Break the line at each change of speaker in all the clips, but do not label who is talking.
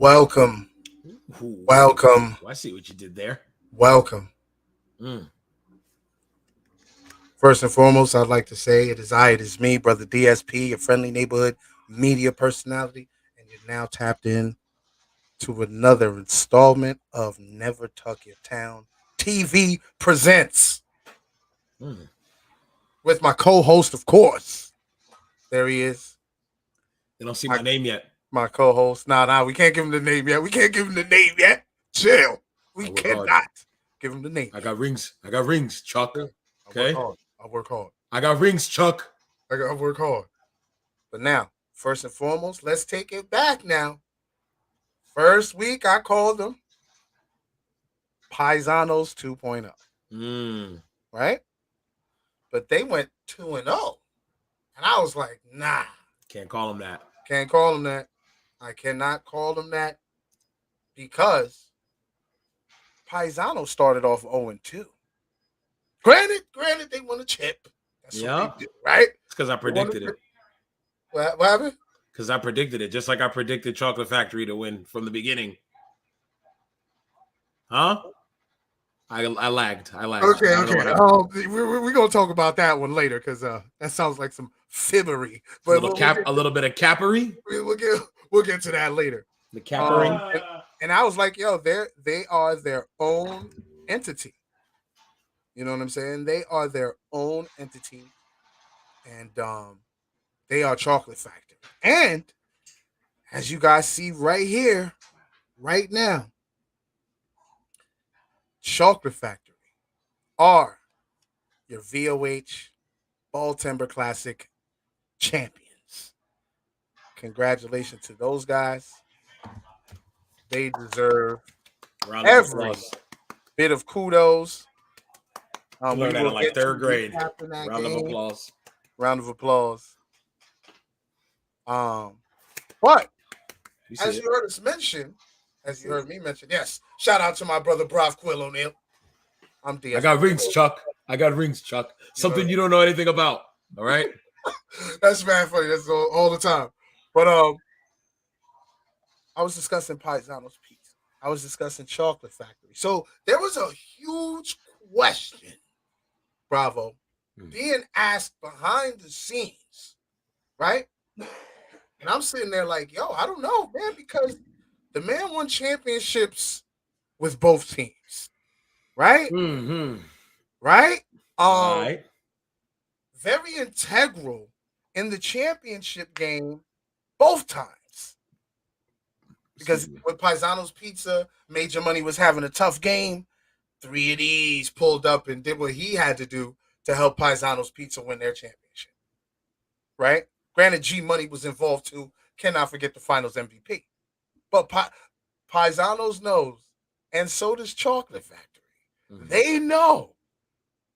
Welcome,
Ooh,
welcome,
I see what you did there.
welcome.
Mm.
First and foremost, I'd like to say it is me, Brother DSP, your friendly neighborhood media personality, and you're now tapped in to another installment of Never Tuck Your Town TV Presents
Mm.
with my co-host, of course. There he is,
They don't see
my,
my name yet.
my co-host. Nah, we can't give him the name yet. We can't give him the name yet. Chill. We
I work hard.
cannot give him the name.
I got rings. I got rings, Chuck.
I work
Okay.
hard. I work hard.
I got rings, Chuck.
I work hard. But now, first and foremost, let's take it back now. First week, I called them Paisanos 2.0,
Mm.
right? But they went 2-0. And I was like, nah,
Can't call them that.
can't call them that. I cannot call them that because Paisano started off 0-2. Granted, they won a chip. That's what they did, right?
It's because I predicted it.
What happened?
Because I predicted it, just like I predicted Chocolate Factory to win from the beginning. Huh? I lagged.
Okay. We're going to talk about that one later because that sounds like some fibbery. But
a little bit of cappery.
We'll get to that later.
The cappery.
And I was like, yo, they are their own entity. You know what I'm saying? They are their own entity. And they are Chocolate Factory. And as you guys see right here, right now, Chocolate Factory are your VOH Ball Timber Classic champions. Congratulations to those guys. They deserve every bit of kudos.
We learned that in like third grade. Round of applause.
Round of applause. But as you heard us mention, as you heard me mention, yes, shout out to my brother Brock Quill O'Neal. I'm DS.
I got rings, Chuck. Something you don't know anything about. All right.
That's mad funny. That's all the time. But I was discussing Paisano's Pizza. I was discussing Chocolate Factory. So there was a huge question, Bravo, being asked behind the scenes, right? And I'm sitting there like, yo, I don't know, man, because the man won championships with both teams, right?
Mm-hmm.
Right?
Right.
Very integral in the championship game both times. Because with Paisano's Pizza, Major Money was having a tough game. 3 of these pulled up and did what he had to do to help Paisano's Pizza win their championship. Right? Granted, G Money was involved too. Cannot forget the finals MVP. But Paisano's knows, and so does Chocolate Factory. Mm-hmm. They know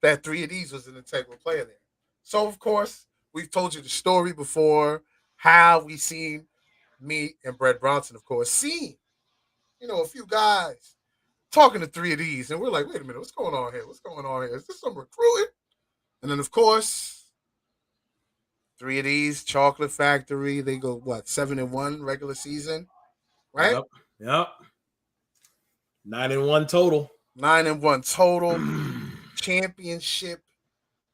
that 3 of these was an integral player there. So, of course, we've told you the story before, how we seen me and Brett Bronson, of course, seen, a few guys talking to 3 of these. And we're like, wait a minute, what's going on here? What's going on here? Is this some recruiting? And then, of course, 3 of these, Chocolate Factory, they go, 7-1 regular season, right?
Yep. 9-1 total.
9-1 total. Championship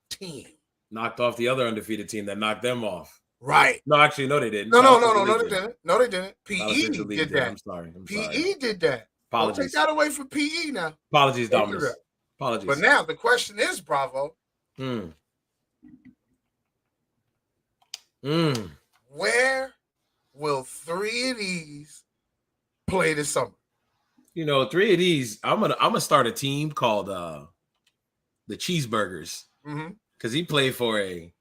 team.
Knocked off the other undefeated team that knocked them off.
Right.
No, actually, no, they didn't.
No, they didn't. No, they didn't. PE did that.
I'm sorry.
PE did that.
Apologies.
Don't take that away from PE now.
Apologies, Dominus. Apologies.
But now the question is, Bravo. Where will 3 of these play this summer?
3 of these, I'm gonna start a team called the Cheeseburgers. Because he played for a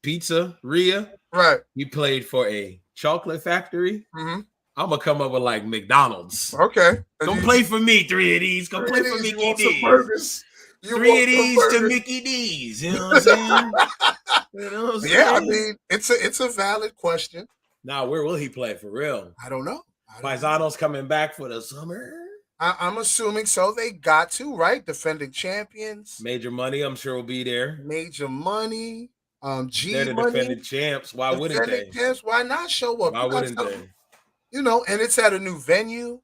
pizzeria.
Right.
He played for a chocolate factory. I'm gonna come up with like McDonald's.
Okay.
Don't play for me, 3 of these. Come play for Mickey D's. 3 of these to Mickey D's. You know what I'm saying?
Yeah, I mean, it's a valid question.
Now, where will he play for real?
I don't know.
Paisano's coming back for the summer.
I'm assuming so. They got to, right? Defending champions.
Major Money, I'm sure, will be there.
Major Money. G
They're the
Money.
defending champs. Why wouldn't they?
Champs, why not show up?
Why wouldn't they?
and it's at a new venue.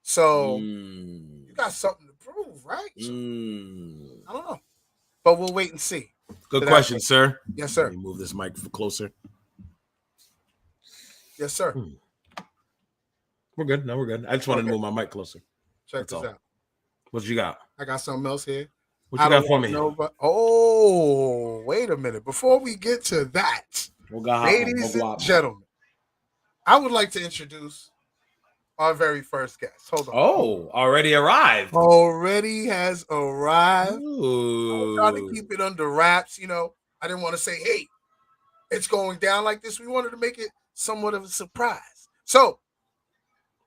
So you got something to prove, right? So, I don't know. But we'll wait and see.
Good question, sir.
Yes, sir.
Let me move this mic closer.
Yes, sir.
We're good. No, we're good. I just wanted to move my mic closer.
Check this out.
What you got?
I got something else here.
What you got for me?
Wait a minute. Before we get to that, ladies and gentlemen, I would like to introduce our very first guest. Hold on.
Oh, already arrived.
Already has arrived.
Ooh.
I'm trying to keep it under wraps. I didn't want to say, hey, it's going down like this. We wanted to make it somewhat of a surprise. So,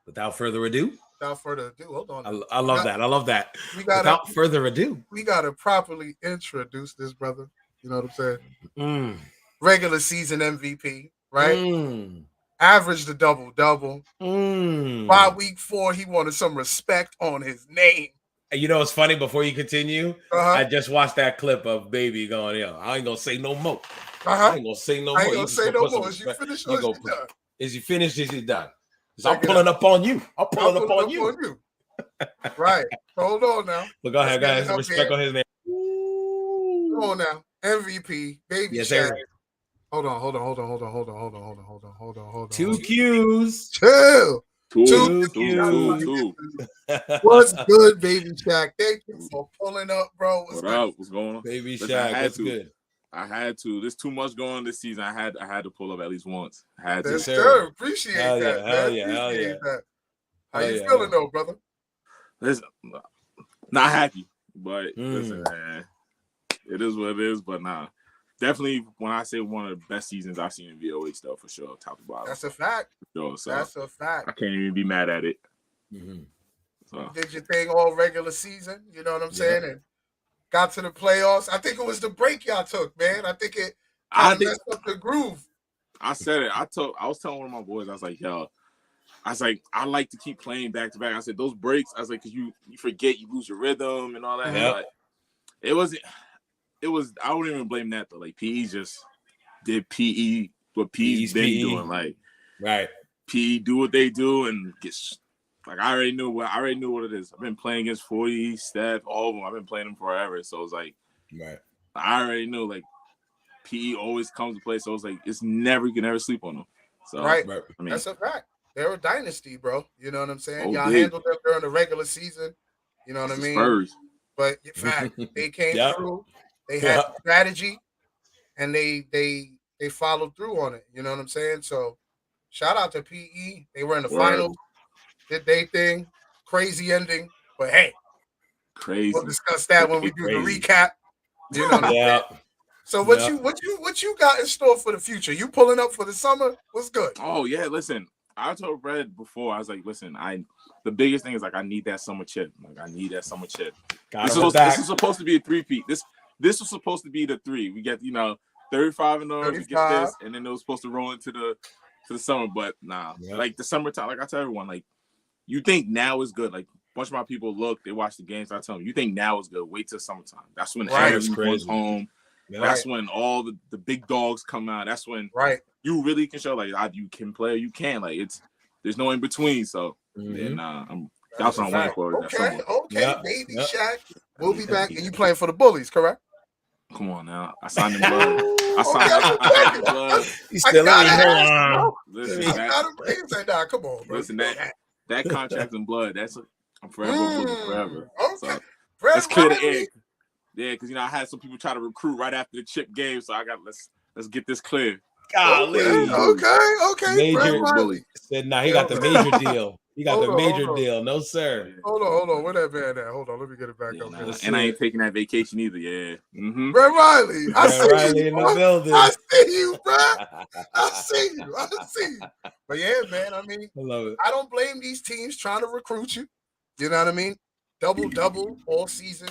without further ado,
hold on.
I love that. I love that.
Without
further ado,
we got to properly introduce this brother. You know what I'm saying? Regular season MVP, right? Averaged a double-double. By week 4, he wanted some respect on his name.
You know what's funny? Before you continue, I just watched that clip of Baby going, I ain't going to say no more. I ain't going to say no more.
I ain't going to say no more. Is you finished or is you done?
Is you finished? Is you done? I'm pulling up on you. I'm pulling up on you.
Right. Hold on now.
But go ahead, guys. Respect on his name.
Come on now. MVP, Baby Shaq. Hold on.
2 Qs.
Chill.
Two.
What's good, Baby Shaq? Thank you for pulling up, bro.
What's up? What's going on?
Baby Shaq, that's good.
I had to. There's too much going on this season. I had to pull up at least once. I had to.
Yes, sir. Appreciate that.
Hell yeah.
How you feeling though, brother?
Listen, not happy, but listen, man, it is what it is. But definitely when I say one of the best seasons I've seen in VOA stuff for sure, top to bottom.
That's a fact.
Sure, so
that's a fact.
I can't even be mad at it.
So. Did your thing all regular season, you know what I'm saying? And got to the playoffs. I think it was the break y'all took, man. I think it messed up the groove.
I said it. I was telling one of my boys, I was like, I like to keep playing back to back. I said those breaks, I was like, because you forget, you lose your rhythm and all that. But it was I don't even blame that though. Like PE just did PE what PE's been doing. Like PE do what they do and get like I already knew what it is. I've been playing against 40, Steph, all of them. I've been playing them forever. So it's like I already knew like PE always comes to play. So it's like you can never sleep on them. So
I mean, that's a fact. They're a dynasty, bro. You know what I'm saying? Y'all handled them during the regular season. You know what I mean?
Spurs.
But in fact, they came through. They had strategy, and they followed through on it. You know what I'm saying? So shout out to PE. They were in the finals. Did they thing. Crazy ending. But hey, we'll discuss that when we do the recap. You know what I'm saying? So what you got in store for the future? You pulling up for the summer? What's good?
Oh yeah, listen. I told Red before, I was like, listen, the biggest thing is like I need that summer chip. Like I need that summer chip. This is supposed to be a 3-peat. This was supposed to be the 3. We get 35-0, we get this, and then it was supposed to roll into the summer. But like the summertime, like I tell everyone, like you think now is good. Like a bunch of my people look, they watch the games. I tell them, you think now is good. Wait till summertime. That's when everyone's home. That's when all the big dogs come out. That's when you really can show like you can play or you can. Like there's no in between. So then that's what I'm waiting for.
Okay, Baby Shaq. We'll be back. And you playing for the Bullies, correct?
Come on now. I signed in blood. I signed in blood.
He's still in here.
Listen,
come on, bro.
Listen, that contract in blood, I'm forever forever.
Okay.
So, let's clear the air. Yeah, because I had some people try to recruit right after the chip game, so I got let's get this clear.
Golly.
Okay.
Major bully said, he got the major deal. He got the major deal. No, sir.
Hold on. Where that man at? Hold on. Let me get it back up.
And I ain't taking that vacation either. Yeah.
Red Riley. I see you
in the building.
I see you, bro. I see you. But yeah, man. I mean,
I love it.
I don't blame these teams trying to recruit you. You know what I mean? Double all season.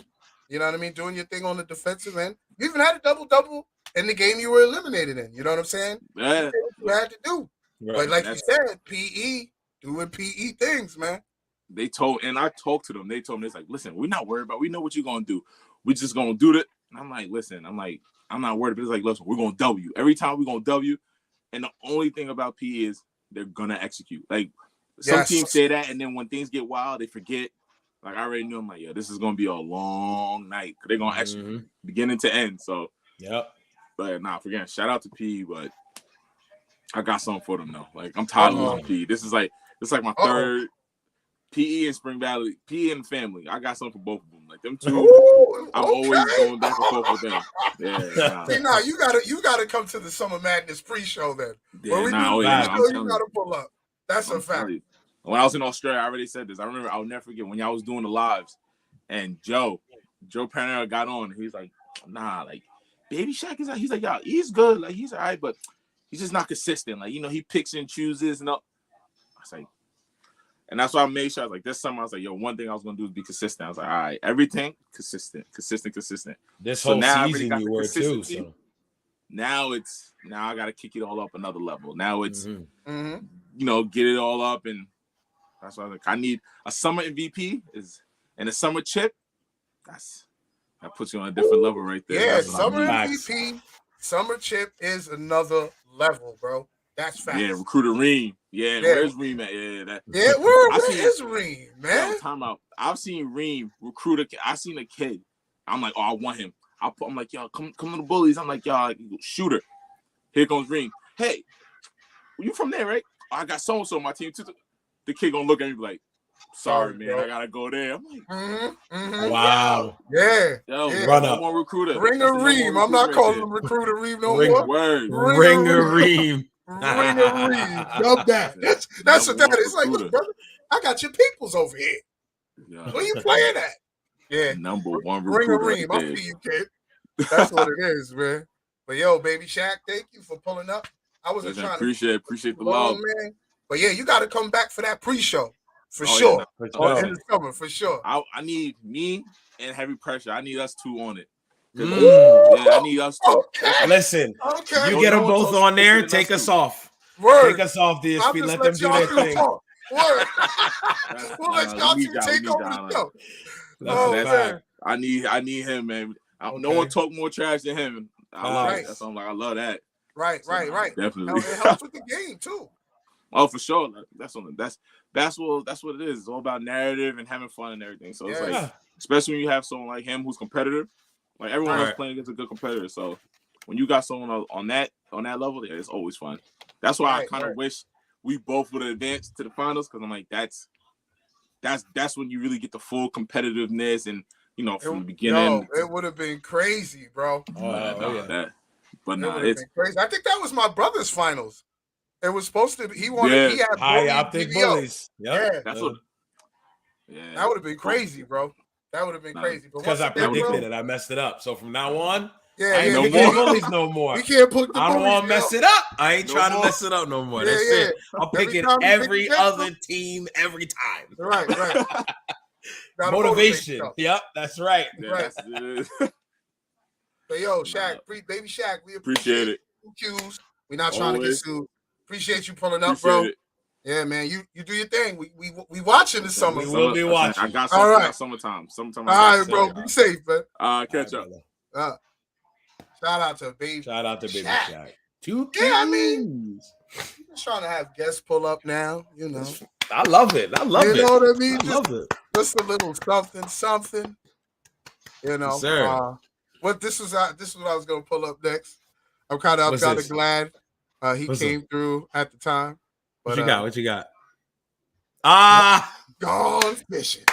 You know what I mean? Doing your thing on the defensive end. You even had a double in the game you were eliminated in. You know what I'm saying?
Yeah.
You had to do. Right. But like you said, PE doing PE things, man.
I talked to them. They told me, it's like, listen, we're not worried about. We know what you're gonna do. We just gonna do it. And I'm like, listen, I'm not worried. But it's like, listen, we're gonna W every time. We're gonna W. And the only thing about PE is they're gonna execute. Like Some teams say that, and then when things get wild, they forget. Like, I already knew. I'm like, yeah, this is gonna be a long night. They're gonna actually beginning to end. So, But forget. Shout out to P, but I got something for them though. Like, I'm tired of losing P. This is like my third PE and Spring Valley, PE and family. I got something for both of them. Like them two, I'm always going back and forth with them. Yeah.
See, you gotta come to the Summer Madness pre-show then.
Yeah,
you gotta pull up. That's a fact.
When I was in Australia, I already said this. I remember, I'll never forget when y'all was doing the lives, and Joe Panera got on. And he's like, nah, like Baby Shaq is like, he's like, yeah, he's good, like he's all right, but he's just not consistent. Like, he picks and chooses. And I was like, and that's why I made sure I was like, this summer I was like, yo, one thing I was gonna do is be consistent. I was like, all right, everything consistent.
This whole season you were too. So
now I gotta kick it all up another level. Now it's get it all up, and that's why I was like, I need a summer MVP and a summer chip. That puts you on a different level right there.
Yeah, summer MVP, summer chip is another level, bro. That's fact.
Yeah, recruiter Reem. Yeah, where's Reem at?
Where is Reem, man?
Time out. I've seen Reem recruit I seen a kid. I'm like, oh, I want him. I'm like, y'all, come to the Bullies. I'm like, y'all, shooter. Here comes Reem. Hey, you from there, right? I got so-and-so on my team too. The kid gonna look at me like, sorry, man, I gotta go there. I'm like,
wow.
Yeah.
Run up.
One recruiter.
Ringer Reem. I'm not calling him recruiter Reem no more.
Word.
Ringer Reem.
Ringer Reem. Love that. That's what that is. Like, look, brother, I got your peoples over here. Yeah. Where you playing at? Yeah.
Number one recruiter.
Ringer Reem. I see you, kid. That's what it is, man. But yo, Baby Shaq, thank you for pulling up. I wasn't trying to
appreciate the love,
man. But yeah, you got to come back for that pre-show for sure. In the summer, for sure.
I need me and Heavy Pressure. I need us two on it. Yeah, I need us two.
Okay. Listen, you get them both on there. Take us off.
Word.
Take us off, DSP. Let them do their thing.
Word. We'll let y'all two take over the show.
I need him, man. No one talk more trash than him. I love it. That's something like I love that.
Right.
Definitely.
It helps with the game too.
Oh, for sure. That's what it is. It's all about narrative and having fun and everything. So it's like, especially when you have someone like him who's competitive. Like everyone else playing against a good competitor. So when you got someone on that level, it's always fun. That's why I kind of wish we both would have advanced to the finals, because I'm like, that's when you really get the full competitiveness and from the beginning.
It would have been crazy, bro.
But it's
crazy. I think that was my brother's finals. It was supposed to be. He had
high optic Bullies.
That would have been crazy, bro. That would have been crazy.
Because I predicted it. I messed it up. So from now on,
I
ain't no more Bullies no more.
We can't put the
I don't want to mess it up. I ain't trying to mess it up no more. That's it. I'm picking every other team every time.
Right.
Motivation. Yep, that's right.
Right. But yo, Shaq, Baby Shaq, we appreciate it. Cues. We're not trying to get sued. Appreciate you pulling up, bro. Yeah, man. You do your thing. We watching this summer.
We will be watching.
I got something. All right. Summertime.
All right, bro. Be safe, man.
Catch up.
Shout out to Baby
Shaq.
I mean, just trying to have guests pull up now.
I love it. You
know what I mean?
I love it.
Just a little something.
Sir.
This is what I was gonna pull up next. I'm kind of glad he came through at the time. But,
what you got?
Gone fishing.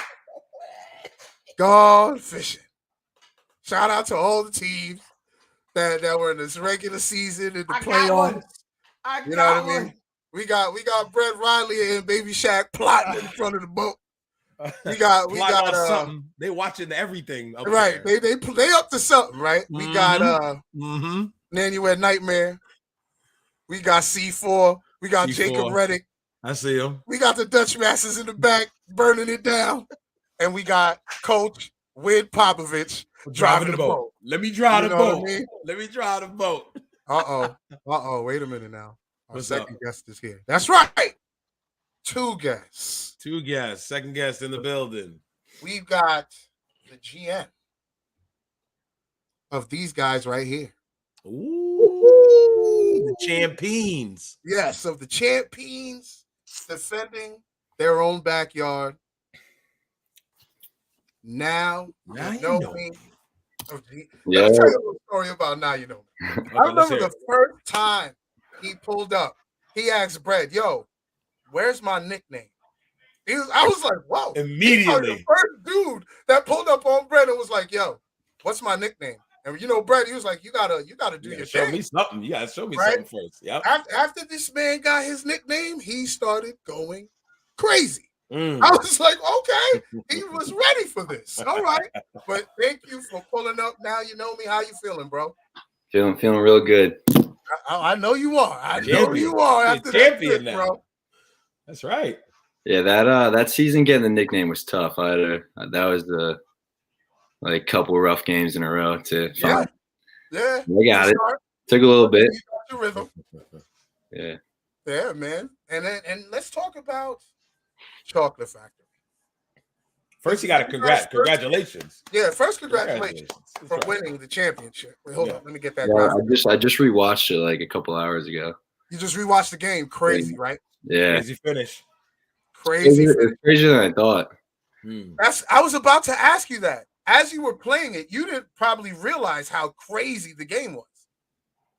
Gone fishing. Shout out to all the teams that were in this regular season in the playoffs. You know what I mean? We got Brett Riley and Baby Shaq plotting in front of the boat. We got
something. They watching everything.
Right. They up to something, right? We got Nanuet Nightmare. We got C4. We got C4. Jacob Reddick.
I see him.
We got the Dutch Masters in the back burning it down. And we got Coach Wid Popovich driving the boat.
Let me drive the boat. Let me drive the boat.
Uh-oh. Wait a minute now. Our second guest is here. That's right. Two guests.
Second guest in the building.
We've got the GM of these guys right here.
Ooh, the champions.
Yes, of the champions defending their own backyard. Now
you
know
know
me.
Yeah.
Let me tell you a little story about Now You Know Me.
Okay,
I remember the first time he pulled up, he asked Brett, "Yo, where's my nickname?" I was like, "Whoa!"
Immediately,
the first dude that pulled up on Brett and was like, "Yo, what's my nickname?" And Brett, he was like, "You gotta do your
show
thing.
me something. You gotta show me
Right?
something first." Yeah.
After this man got his nickname, he started going crazy.
Mm.
I was like, okay, he was ready for this. All right. But thank you for pulling up. Now you know me. How you feeling, bro?
Feeling real good.
I know you are. I know you are after that trip, bro.
That's right.
Yeah, that season getting the nickname was tough. That was the like couple rough games in a row to find.
Yeah.
I got it. Took a little bit.
You got your rhythm.
Yeah.
Yeah, man. And let's talk about Chocolate Factory.
First, you got to congratulations.
Yeah, first congratulations for winning the championship. Wait, hold on, let me get that.
I just rewatched it like a couple hours ago.
You just rewatched the game. Crazy, right?
Yeah.
Crazy finish.
Crazy.
It's crazier than I thought.
I was about to ask you that. As you were playing it, you didn't probably realize how crazy the game was.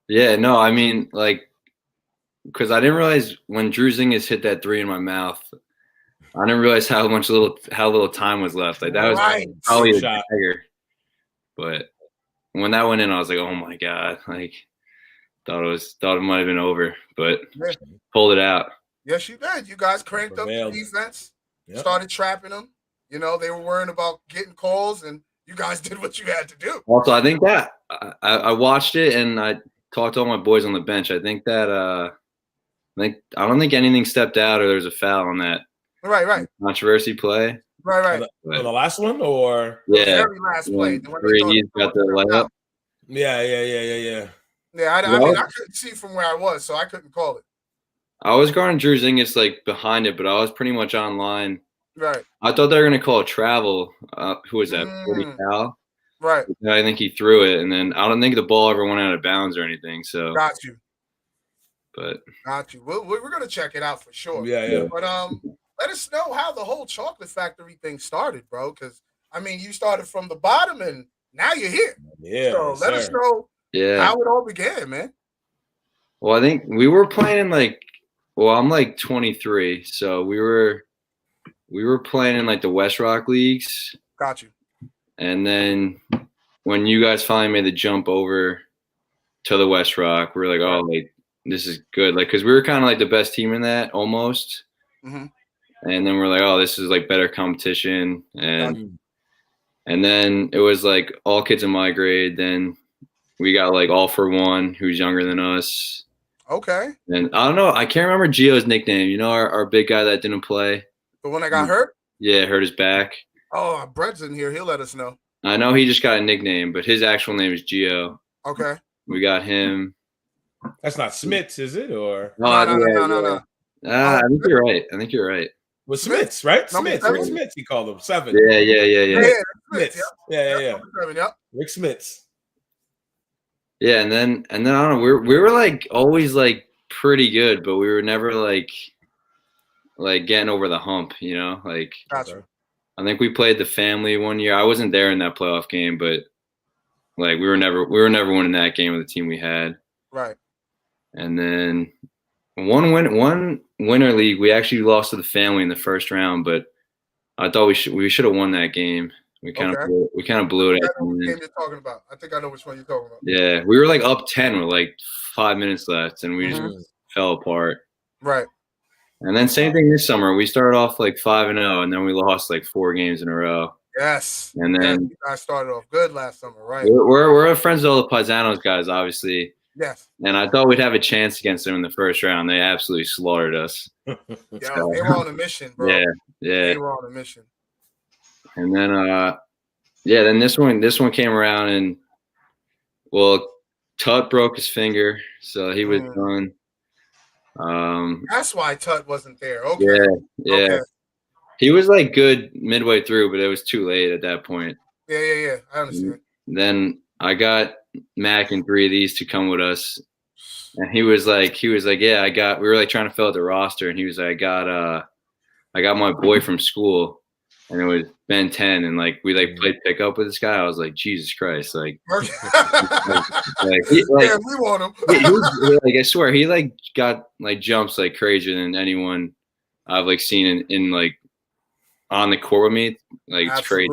Yeah, no, I mean, like, because I didn't realize when Drew Zingas hit that three in my mouth, I didn't realize how little time was left. Like that was probably a dagger. But when that went in, I was like, oh my God. Like thought it might have been over, but pulled it out.
Yes, you did. You guys cranked up the defense, started trapping them. They were worrying about getting calls, and you guys did what you had to do.
Also, I think that I watched it and I talked to all my boys on the bench. I think that I don't think anything stepped out or there was a foul on that.
Right.
Controversy play.
Right.
For the last one, or
the very last play.
He's got the layup.
Yeah.
Yeah, I mean, I couldn't see from where I was, so I couldn't call it.
I was guarding Drew Zingas like behind it, but I was pretty much online.
Right.
I thought they were gonna call a travel. Who was that? Woody Cal.
Right.
I think he threw it, and then I don't think the ball ever went out of bounds or anything. So
got you.
But
got you. We're gonna check it out for sure.
Yeah.
But let us know how the whole Chocolate Factory thing started, bro. Because I mean, you started from the bottom, and now you're here.
Yeah.
So let us know. How it all began, man.
Well, I think we were playing I'm like 23, so we were playing in like the West Rock leagues.
Got you.
And then when you guys finally made the jump over to the West Rock, we were like, oh, like this is good, like because we were kind of like the best team in that almost.
Mm-hmm.
And then we're like, oh, this is like better competition, and then it was like all kids in my grade. Then we got like All for One, who's younger than us.
Okay.
And I don't know. I can't remember Gio's nickname. Our big guy that didn't play.
The one that got hurt?
Yeah, hurt his back.
Oh, Brett's in here. He'll let us know.
I know he just got a nickname, but his actual name is Gio.
Okay.
We got him.
That's not Smits, is it? Or
no.
I think you're right.
Well, Smits, right? Smits. Rick Smits, he called him 7.
Yeah.
Smits. Yeah.
7, yep.
Rick Smits.
Yeah, and then I don't know. We were like always like pretty good, but we were never like getting over the hump, Like
gotcha.
I think we played the Family one year. I wasn't there in that playoff game, but like we were never winning that game with the team we had.
Right.
And then one winter league, we actually lost to the Family in the first round, but I thought we should have won that game. We kind of blew it.
I know what game you're talking about. I think I know which one you're talking about.
Yeah, we were like up 10 with like 5 minutes left, and we just fell apart.
Right.
And then same thing this summer. We started off like 5-0, and then we lost like 4 games in a row.
Yes.
And then
I started off good last summer, right?
We're friends with all the Paisanos guys, obviously.
Yes.
And I thought we'd have a chance against them in the first round. They absolutely slaughtered us.
They were on a mission, bro.
Yeah.
They were on a mission.
And then then this one came around, and Tut broke his finger, so he was done.
That's why Tut wasn't there. Okay.
Yeah.
Okay.
He was like good midway through, but it was too late at that point.
Yeah. I understand.
Then I got Mac and 3 of these to come with us, and he was like, yeah, we were like trying to fill out the roster, and he was like, I got my boy from school, and it was Ben 10, and like we like played pickup with this guy. I was like, Jesus Christ, like,
yeah, we want him.
Like I swear, he like got like jumps like crazier than anyone I've like seen in like on the court with me. Like it's crazy.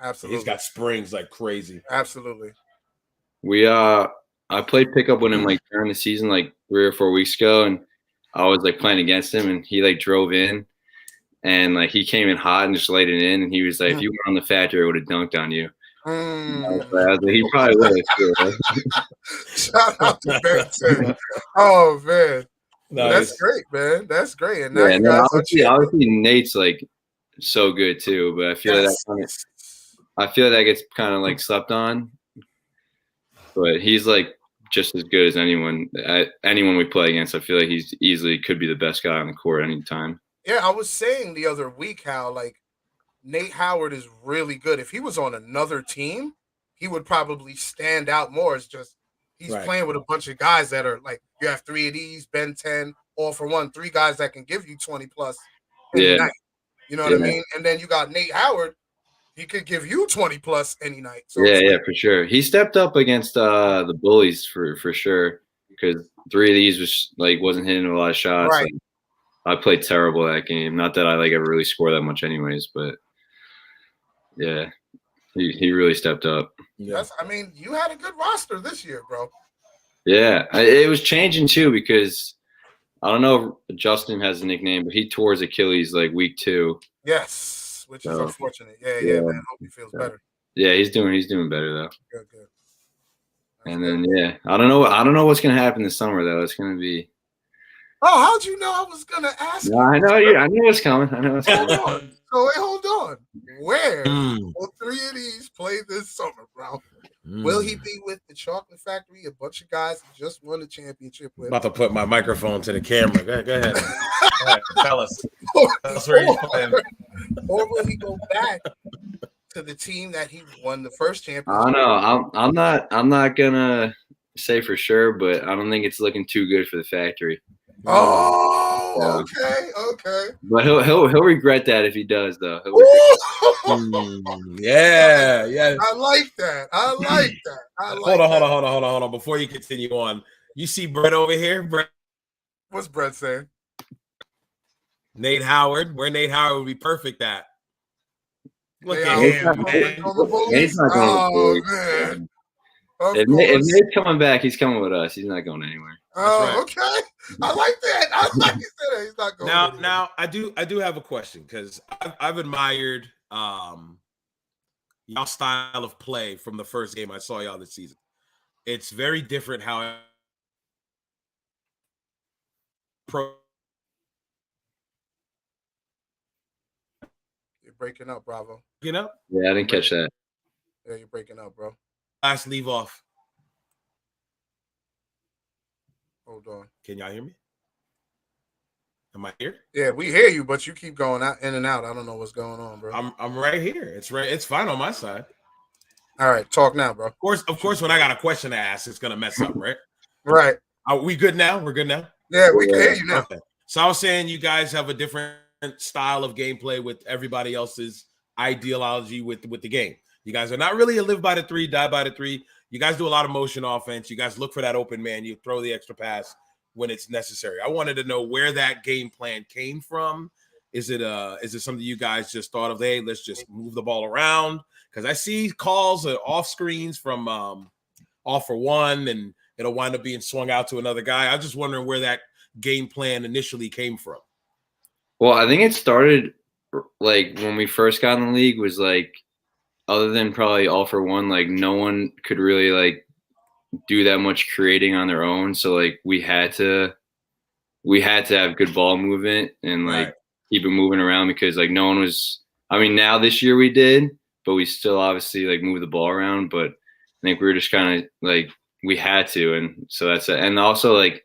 Absolutely.
He's got springs like crazy.
Absolutely.
I played pickup with him like during the season, like 3 or 4 weeks ago, and I was like playing against him, and he like drove in, and like he came in hot and just laid it in, and he was like, if you were on the factory, I would have dunked on you. I was like, he probably would have.
Shout out to Ben. Oh man, nice. That's great, man. That's great. And now you guys
obviously Nate's like so good too, but I feel that gets kind of like slept on. But he's like just as good as anyone we play against. I feel like he's easily could be the best guy on the court anytime.
Yeah, I was saying the other week how like Nate Howard is really good. If he was on another team, he would probably stand out more. It's just he's playing with a bunch of guys that are like, you have 3 of these, Ben 10, all for one, 3 guys that can give you 20 plus any night. You know what I mean? And then you got Nate Howard. He could give you 20 plus any night. So
yeah, for sure. He stepped up against the bullies for sure, because 3 of these wasn't hitting a lot of shots.
Right.
Like, I played terrible that game. Not that I like ever really score that much anyways, but yeah, he really stepped up.
Yes, I mean, you had a good roster this year, bro.
Yeah, it was changing too, because I don't know if Justin has a nickname, but he tore his Achilles like week 2.
Yes. Which is unfortunate. Yeah, man. Hope he feels better.
Yeah, he's doing better though.
Good.
And then I don't know what's gonna happen this summer though. It's gonna be.
Oh, how'd you know I was gonna ask?
No, I know what's coming.
Hold on. Where will 3 of these play this summer, bro? Will he be with the Chocolate Factory? A bunch of guys who just won the championship with.
About to put my microphone to the camera. Go ahead. Tell us. Where he's playing.
Or will he go back to the team that he won the first championship?
I don't know. I'm not gonna say for sure, but I don't think it's looking too good for the Factory.
Oh, okay.
But he'll regret that if he does, though.
Yeah.
I like that.
Hold on. Before you continue on, you see Brett over here? Brett.
What's Brett saying?
Nate Howard. Where Nate Howard would be perfect at. Look at him, man.
He's not going man. If Nate's coming back, he's coming with us. He's not going anywhere.
Oh, okay. I like that. I like you said that. He's not going anywhere.
Now I do have a question, because I've admired y'all style of play from the first game I saw y'all this season. It's very different how
You're breaking up, Bravo.
You know?
Yeah, I didn't catch that.
Yeah, you're breaking up, bro.
Last leave off.
Hold on.
Can y'all hear me? Am I here?
Yeah, we hear you, but you keep going out in and out. I don't know what's going on, bro.
I'm right here. It's fine on my side.
All right, talk now, bro.
Of course, when I got a question to ask, it's gonna mess up, right?
Right.
Are we good now? We're good now?
Yeah, we can hear you now.
Okay. So I was saying you guys have a different style of gameplay with everybody else's ideology with the game. You guys are not really a live by the 3, die by the 3. You guys do a lot of motion offense. You guys look for that open man. You throw the extra pass when it's necessary. I wanted to know where that game plan came from. Is it something you guys just thought of? Hey, let's just move the ball around? Because I see calls off screens from all for one, and it'll wind up being swung out to another guy. I'm just wondering where that game plan initially came from.
Well, I think it started like when we first got in the league was like, other than probably all for one, like no one could really like do that much creating on their own. So like we had to have good ball movement and like keep it moving around, because like no one was, I mean, now this year we did, but we still obviously like move the ball around. But I think we were just kind of like, we had to. And so that's it. And also like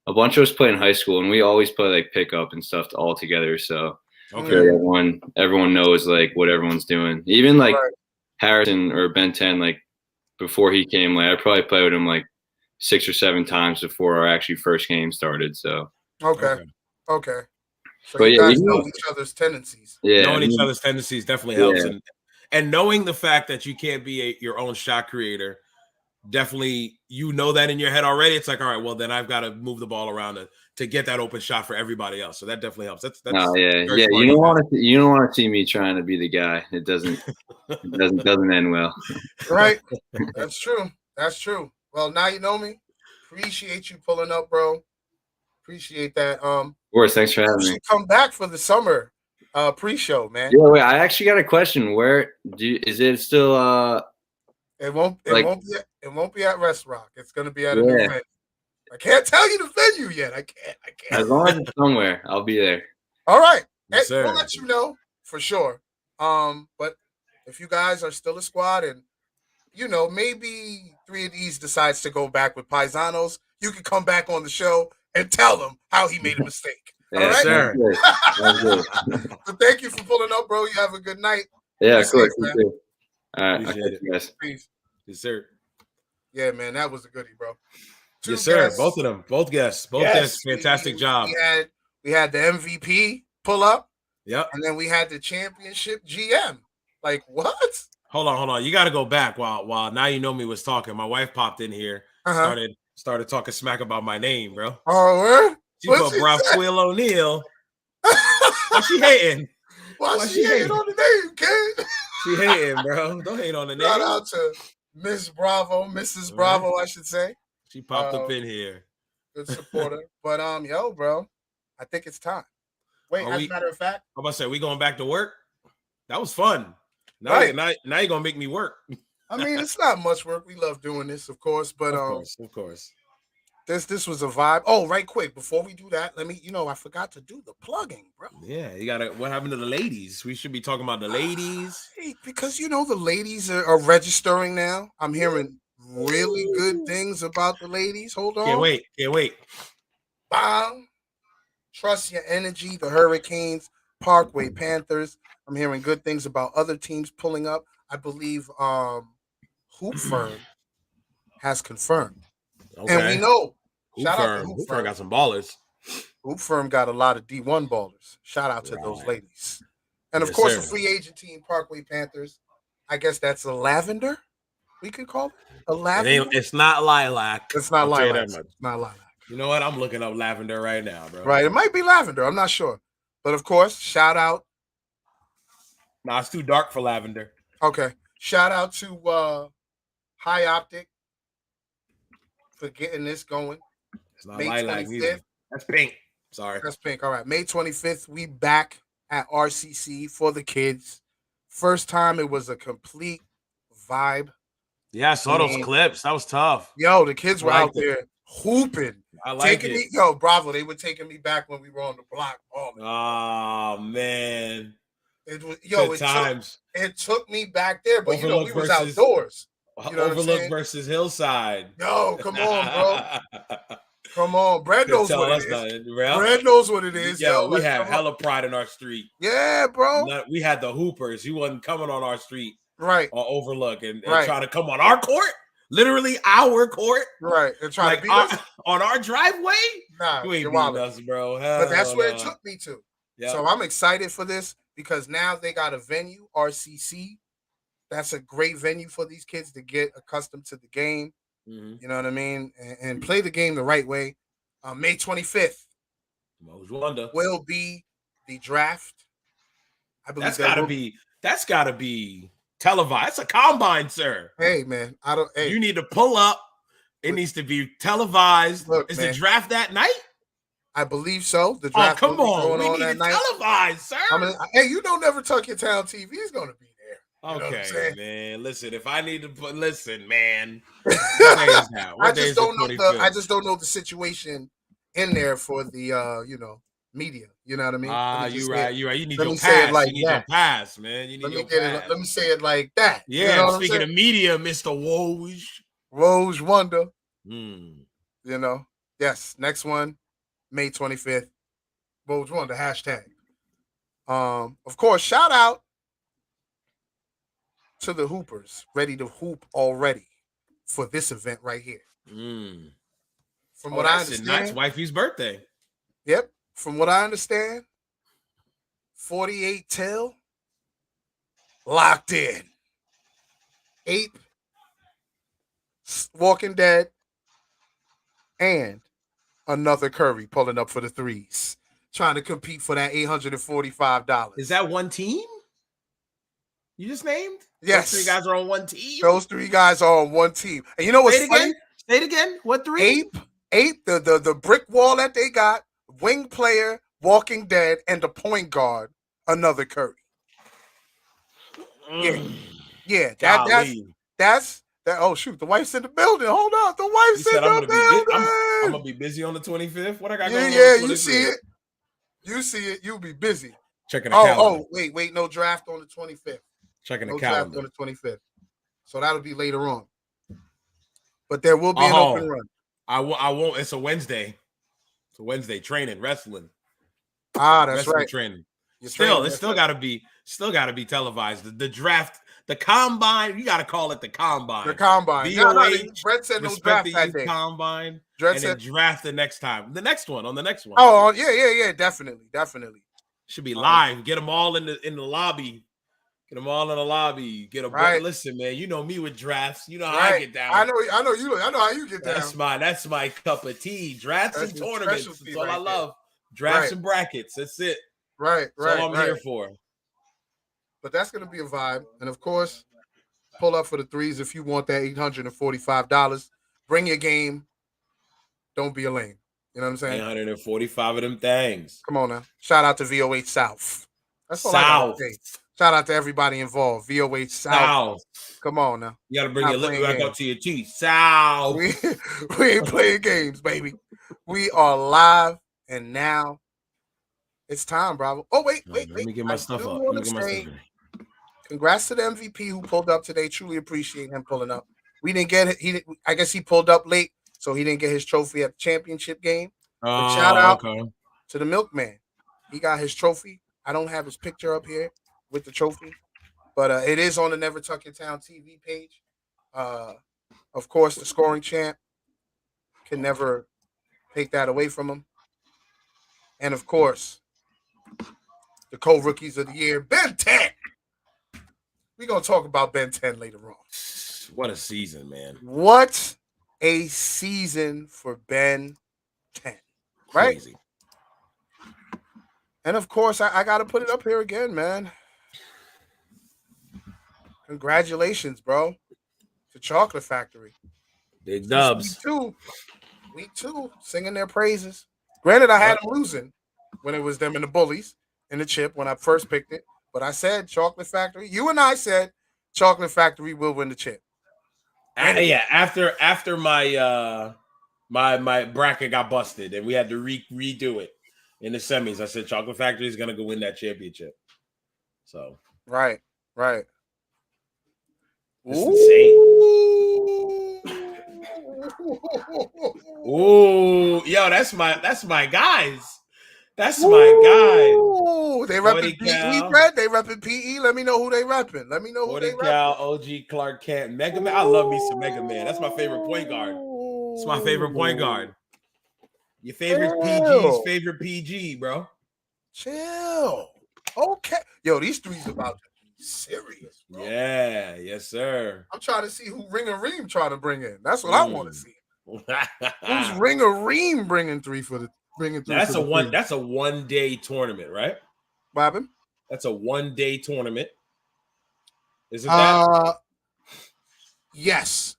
a bunch of us play in high school, and we always play like pickup and stuff all together. So everyone knows like what everyone's doing. Even like Harrison or Ben 10, like before he came, like I probably played with him like 6 or 7 times before our actually first game started. So
okay. So you guys know each other's tendencies.
Yeah,
knowing each other's tendencies definitely helps, and knowing the fact that you can't be your own shot creator, definitely that in your head already. It's like, all right, well then I've got to move the ball around to get that open shot for everybody else. So that definitely helps. That's
yeah. You don't want to see me trying to be the guy. It doesn't end well.
Right. That's true. That's true. Well, now you know me. Appreciate you pulling up, bro. Appreciate that.
Of course, thanks for having me.
Come back for the summer pre-show, man.
Yeah, wait, I actually got a question. Is it still
It won't be at Rest Rock. It's gonna be at a new venue. I can't tell you the venue yet. I can't.
As long as it's somewhere, I'll be there.
All right.
Yes,
we'll let you know for sure. But if you guys are still a squad and maybe 3 of these decides to go back with Paisanos, you can come back on the show and tell them how he made a mistake.
All
right,
sir.
So thank you for pulling up, bro. You have a good night.
Yeah, of course. All right,
appreciate
you guys.
Peace.
Yes, sir.
Yeah, man, that was a goodie, bro.
Yes, sir. Both of them. Both guests. Fantastic job.
We had the MVP pull up.
Yep.
And then we had the championship GM. Like, what?
Hold on. You got to go back while Now You Know Me was talking. My wife popped in here, started talking smack about my name, bro.
Oh, where?
She put Brock Will O'Neal. Why she hating?
Why she hating on the name, kid?
She hating, bro. Don't hate on the name.
Shout out to Mrs. Bravo, I should say.
She popped up in here.
Good supporter. But yo, bro, I think it's time. Wait, as a matter of fact,
I'm about to say, we going back to work? That was fun. Now you're gonna make me work.
I mean, it's not much work. We love doing this, of course, but
of course.
This was a vibe. Oh, right quick, before we do that, let me, I forgot to do the plugging, bro.
Yeah, what happened to the ladies? We should be talking about the ladies.
Because the ladies are registering now. I'm hearing really good things about the ladies. Hold on.
Can't wait.
Bam. Trust your energy. The Hurricanes, Parkway Panthers. I'm hearing good things about other teams pulling up. I believe Hoop Firm has confirmed.
Okay.
And we know.
Shout out to Hoop Firm got some ballers.
Hoop Firm got a lot of D1 ballers. Shout out to those ladies. And of course, the free agent team, Parkway Panthers. I guess that's a lavender. We could call it a lavender.
It's not lilac.
It's not lilac. It's not lilac.
You know what? I'm looking up lavender right now, bro.
Right. It might be lavender. I'm not sure. But of course, shout out.
Nah, it's too dark for lavender.
Okay. Shout out to High Optic for getting this going.
It's not lilac either. That's pink. Sorry.
That's pink. All right. May 25th, we back at RCC for the kids. First time it was a complete vibe.
Yeah, I saw those clips. That was tough.
Yo, the kids were out there hooping.
I like it.
Yo, Bravo, they were taking me back when we were on the block.
Oh, man.
It was
times.
It took me back there, but
Overlook
we was outdoors.
Overlook versus Hillside.
Yo, come on, bro. Come on. Brad knows what it is.
Brad
knows what it is.
Yo, we have hella pride in our street.
Yeah, bro.
We had the Hoopers. He wasn't coming on our street.
Right.
On Overlook and trying to come on our court. Literally our court.
Right. And trying to beat us.
On our driveway?
Nah,
you ain't beating us, bro.
But that's where it took me to. Yep. So I'm excited for this because now they got a venue, RCC. That's a great venue for these kids to get accustomed to the game. Mm-hmm. You know what I mean? And play the game the right way. May 25th will be the draft. I believe
that's gotta be televised. It's a combine, sir.
Hey, man.
You need to pull up. It needs to be televised.
Look,
Is the draft that night?
I believe so. The draft
come on.
We need
it televised, sir.
Hey, Never Tuck Your Town TV is going to be there.
Okay, man. Listen, if I need to put, man.
I just don't know the situation in there for the media. You know what I mean?
You're right. You need your pass. You need your pass, man. You need your pass.
Let me say it like that.
Yeah. Speaking of media, Mr.
Woj Wonder. Yes. Next one, May 25th. Woj Wonder hashtag. Of course, shout out to the Hoopers, ready to hoop already for this event right here. From what I understand,
that's wifey's birthday.
Yep. From what I understand, 48 till. Locked in. Ape, Walking Dead, and another Curry pulling up for the threes, trying to compete for that $845.
Is that one team? You just named?
Yes.
Those 3 guys are on one team?
Those 3 guys are on one team. And you know what's funny?
Say it again. What 3?
Ape, the brick wall that they got, wing player, Walking Dead, and the point guard, another Curry. Yeah. That's that. Oh shoot, the wife's in the building. Hold on, the wife's in the building.
I'm gonna be busy on the 25th. What I got going on?
Yeah, you see it. You see it. You'll be busy.
Checking the calendar.
Wait. No draft on the 25th.
Checking the calendar.
Draft on the 25th. So that'll be later on. But there will be an open run.
I won't. It's a Wednesday. It's a Wednesday training, wrestling.
That's
wrestling
right.
Training. It's still got to be televised. The draft, the combine. You got to call it the combine.
The combine.
Brett said no draft that day. Combine. And then draft the next time. The next one.
Oh yeah. Definitely.
Should be live. Get them all in the lobby. Get them all in the lobby. Get a right. Listen, man. You know me with drafts. You know how I get down.
I know you. I know how you get down.
That's my cup of tea. Drafts and tournaments. That's all I love. Drafts and brackets. That's it.
Right.
That's all I'm here for.
But that's gonna be a vibe. And of course, pull up for the threes if you want that $845. Bring your game. Don't be a lame. You know what I'm saying?
845 of them things.
Come on now. Shout out to VOH South. That's all I gotta say. Shout out to everybody involved. VOH South. Come on now.
You gotta bring your lip back up to your teeth. South.
We ain't playing games, baby. We are live, and now it's time, Bravo. Oh, wait.
Let me get my stuff up.
Congrats to the MVP who pulled up today. Truly appreciate him pulling up. We didn't get it. I guess he pulled up late, so he didn't get his trophy at the championship game. But shout out to the milkman. He got his trophy. I don't have his picture up here with the trophy, but it is on the Never Tuck Your Town TV page. Of course, the scoring champ can never take that away from him. And of course, the co-rookies of the year, Ben 10. We're going to talk about Ben 10 later on.
What a season, man.
What a season for Ben 10. Right?
Crazy.
And of course, I got to put it up here again, man. Congratulations, bro, to Chocolate Factory.
Big dubs.
Week two, singing their praises. Granted, I had them losing when it was them and the Bullies in the chip when I first picked it. But I said Chocolate Factory. You and I said Chocolate Factory will win the chip.
Yeah, after my my bracket got busted and we had to redo it in the semis, I said Chocolate Factory is gonna go win that championship. So
right.
It's insane. Ooh, yo, that's my guys. That's my guy.
They repping PE, Fred. They repping PE. Let me know who they repping. Let me know who they repping.
OG Clark Kent, Mega Man. I love me some Mega Man. That's my favorite point guard. It's my favorite point guard. Your favorite PG's favorite PG, bro.
Chill. Okay. Yo, these threes about to be serious, bro.
Yeah, yes, sir.
I'm trying to see who Ring and Ream trying to bring in. That's what I want to see. Who's Ring and Ream bringing three for the That's
a 1 day tournament, right?
What happened?
That's a 1 day tournament. Isn't that?
Yes.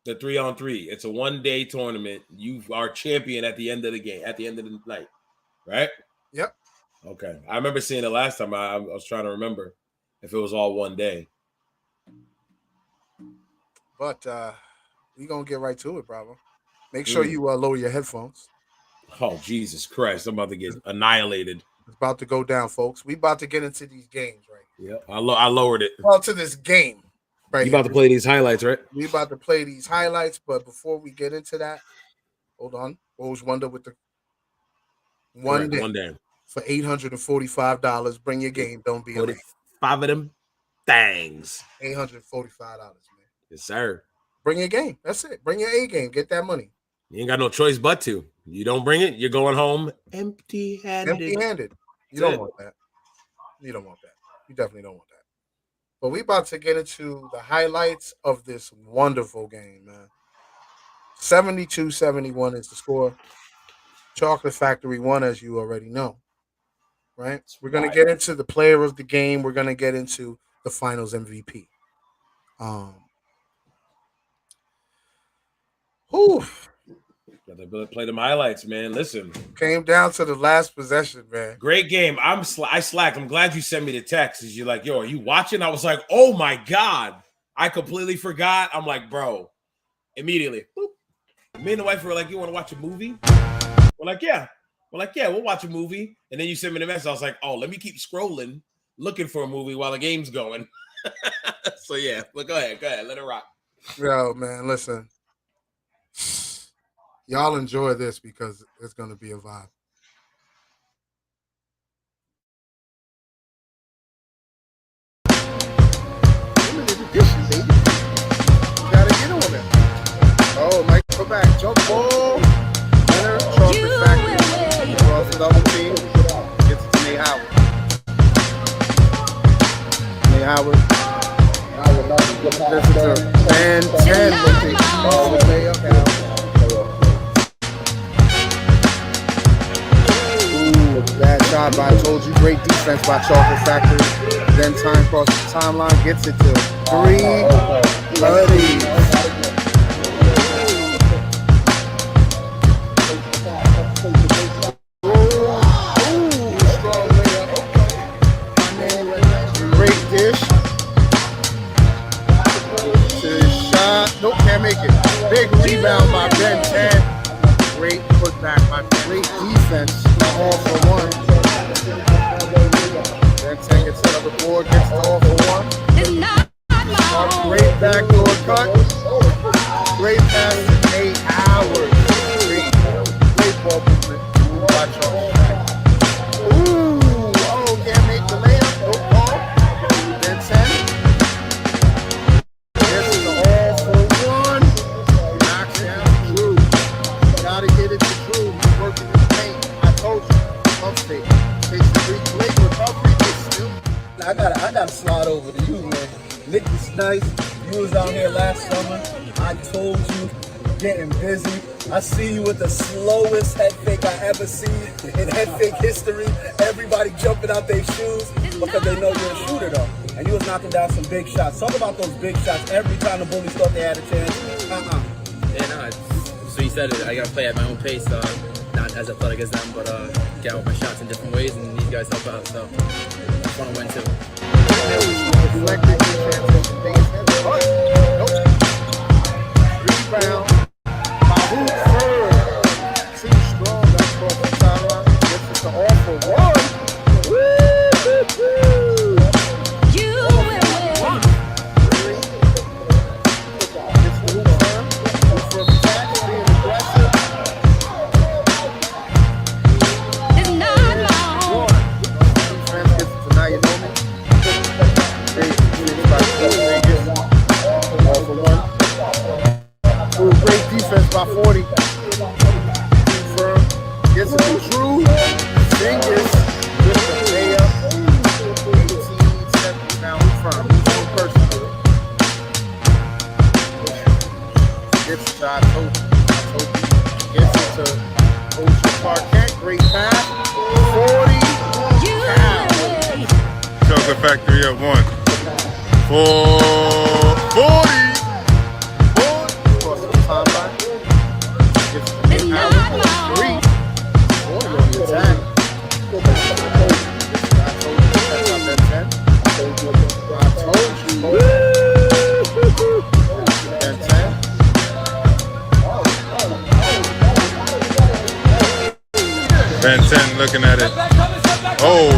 The 3-on-3. It's a 1 day tournament. You are champion at the end of the game, at the end of the night, right?
Yep.
Okay. I remember seeing it last time. I was trying to remember if it was all 1 day.
But we're going to get right to it, Bravo. Make sure you lower your headphones.
Oh, Jesus Christ. I'm about to get annihilated.
It's about to go down, folks. We about to get into these games, right?
Yeah, I lowered it.
Well, to this game. Right.
You about to play these highlights, right?
We about to play these highlights, but before we get into that, hold on. Rose Wonder with the one day for $845. Bring your game. Don't be late.
5 of them things.
$845, man.
Yes, sir.
Bring your game. That's it. Bring your A game. Get that money.
You ain't got no choice but to. You don't bring it, you're going home empty-handed.
Empty-handed. You don't want that. You don't want that. You definitely don't want that. But we about to get into the highlights of this wonderful game, man. 72-71 is the score. Chocolate Factory won, as you already know. Right? We're going to get into the player of the game. We're going to get into the finals MVP.
Gotta play them highlights, man. Listen.
Came down to the last possession, man.
Great game. I slacked. I'm glad you sent me the text. You're like, yo, are you watching? I was like, oh my God. I completely forgot. I'm like, bro. Immediately. Boop. Me and the wife were like, you want to watch a movie? We're like, yeah. We're like, yeah, we'll watch a movie. And then you sent me the message. I was like, oh, let me keep scrolling, looking for a movie while the game's going. So yeah, but go ahead. Let it rock.
Yo, man, listen. Y'all enjoy this because it's going to be a vibe. Gotta get on it. Oh, Mike, go back. Jump ball. Winner, Chocolate Factory. Cross the double team. Gets it to Nate Howard. Nate Howard. This is a fan 10 with the bad shot by, I told you, great defense by Chocolate Factory. Then time crosses the timeline, gets it to 3 buddies. Great dish. To the shot. Nope, can't make it. Big rebound by Ben 10. Great putback by great defense. All for one. Ben 10 gets another board, gets it all for one. Great backdoor cut. Great pass to Nate Howard. Great ball movement. Watch out. Can't make the layup. No ball. Ben 10. This is all for one. Knocks down Drew. Gotta get it to Drew. He's working in the paint. I told you. Pump fake. Takes the three. Late recovery. Still.
I gotta slide over to you, man. Nick was nice. You was out here last summer. I told you, getting busy. I see you with the slowest head fake I ever seen in head fake history. Everybody jumping out their shoes because they know you're a shooter, though. And you was knocking down some big shots. Talk about those big shots every time the Bullies thought they had a chance.
Yeah, no, so you said it. I got to play at my own pace. Not as athletic as them, but get out my shots in different ways, and these guys help out. So I just want to win too.
Rebound. Mahmoud Ferd. Too strong. That's across the timeline. Gets it to all for one.
You will win.
Gets the hoop firm. Hoop from attack. Being aggressive.
It's not long.
Defense gets it to Naomi. Vegas. All for one. Great defense by 40. Firm. Gets it to Drew. Fingers. Just a layup. 18, 17 now. Firm. One person. Gets it to I told you. Gets it to Ocean Parquet. Great pass. 40.
Chocolate Factory up 1. 40.
Across the timeline. Gets it to Nate Howard. 3. 40 on the attack. I told you. That's not that 10. I told you. That 10.
Ben 10 looking at it. Oh.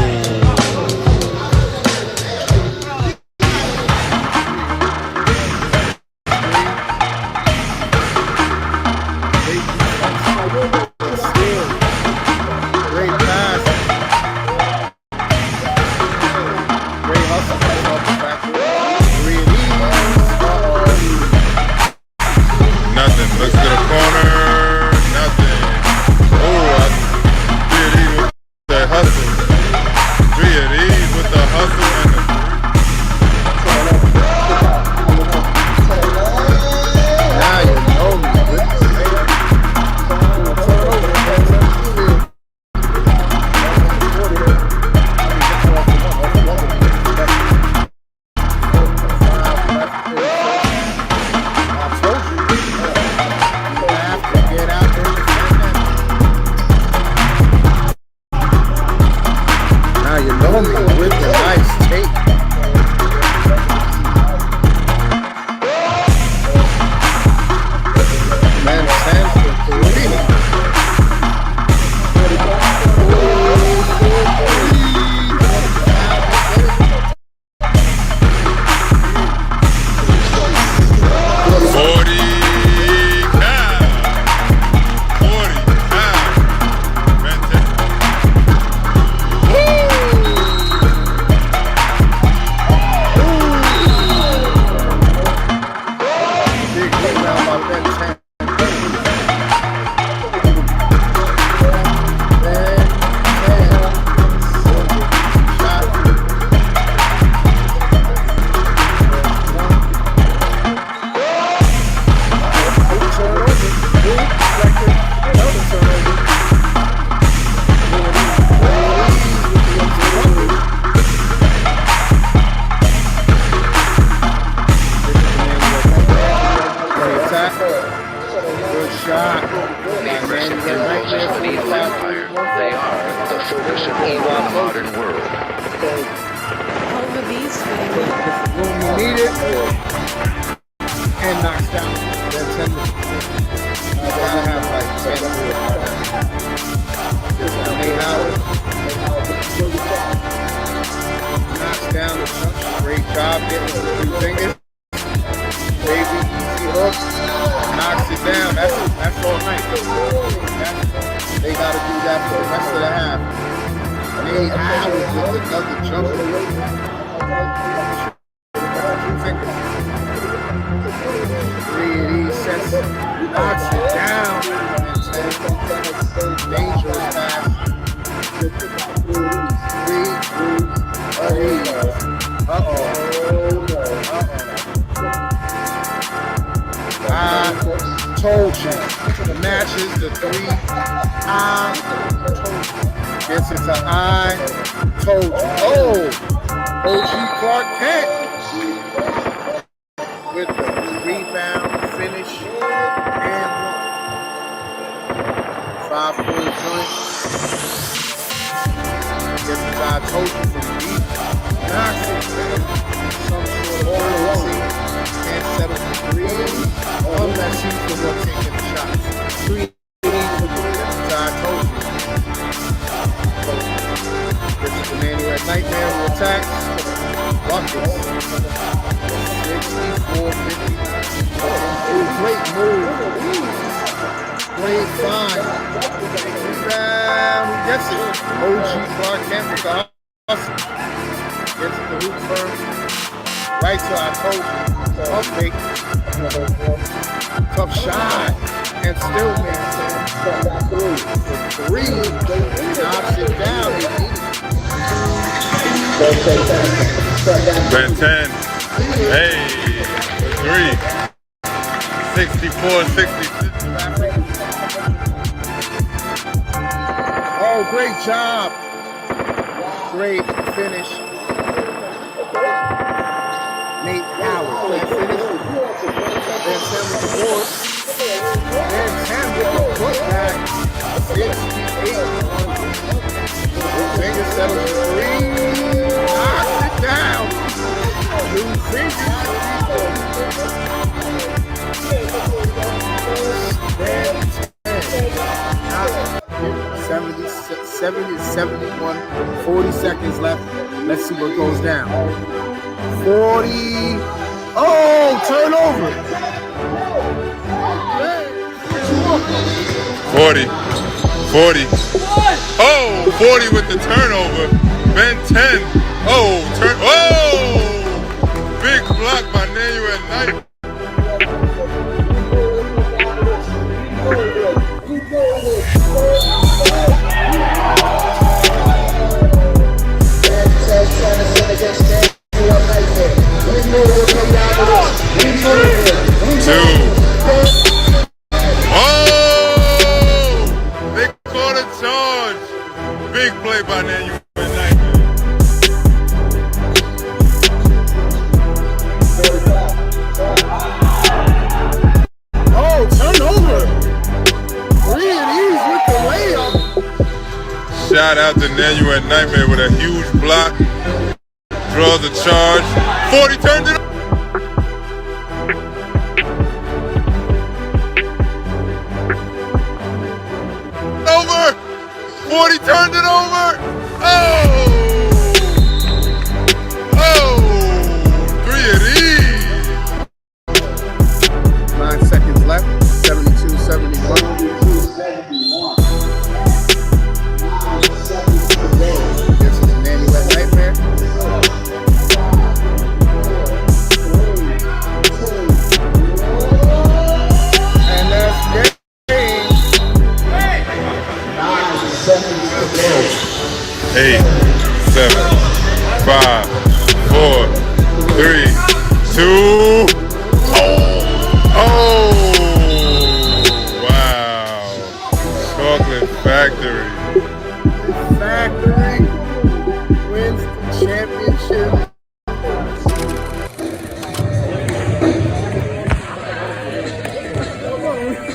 Nothing. Looks to the corner. Nothing. Oh, 3 of these with the hustle. 3 of these with the
Good shot.
The Mexican Japanese empire. They are the Ferguson evil in the modern world.
Over these things.
When you need it, and knocks down. Then 10 minutes. You gotta have like 10 knocks down the chunk. Great job getting the 2 fingers. Baby, easy hook. Knocks it down. That's all night. They gotta do that for the rest of the half. Nate Howard with another jumper. 2 fingers. 3 of these sets. Knocks it down. Dangerous pass. 3 of these. I told you. Matches the 3. I told you. Gets it to I told you. Oh! OG Clark Kent with the rebound, finish, and 1. 5-foot joint. Gets it to I told you from deep. Knocks it down. Some sort of urgency. Can't settle for 3. Unless he's the one taking the shots. 3 I told you. This is Emmanuel Nightmare who attacks. Buckets. 64-50. Great move. Great find. Rebound. Who gets it? OG Clark Kent with the hustle. Gets it to hoop first. Right to I told you. Up fake. Tough shot. And still makes it. 3. Knocks it down.
Ben 10. Hey, 3. 64-66.
Oh, great job. Great finish. Nate Howard. Great finish. Ben 10 with the board. Ben 10 with the putback. 68-1. Finger settles for 3. Knocks it down. 2 fingers. Ben 10. 70-71. 40 seconds left. Let's see what goes down. 40. Oh, turnover.
40. Oh, 40 with the turnover. Ben 10. Oh, big block by Emmanuel Knight. Big play by Emmanuel Knight.
Oh, turnover. 3 of these with the layup.
Shout out to Emmanuel Nightmare with a huge block. Draws the charge. 40 turned it over. 40 turned it over. Oh! 3 of these.
9 seconds left. 72-71. This is Emmanuel Nightmare. And that's game.
8, 7, 5, 4, 3, 2. Oh! Wow. Chocolate Factory.
Factory wins the championship. Come on.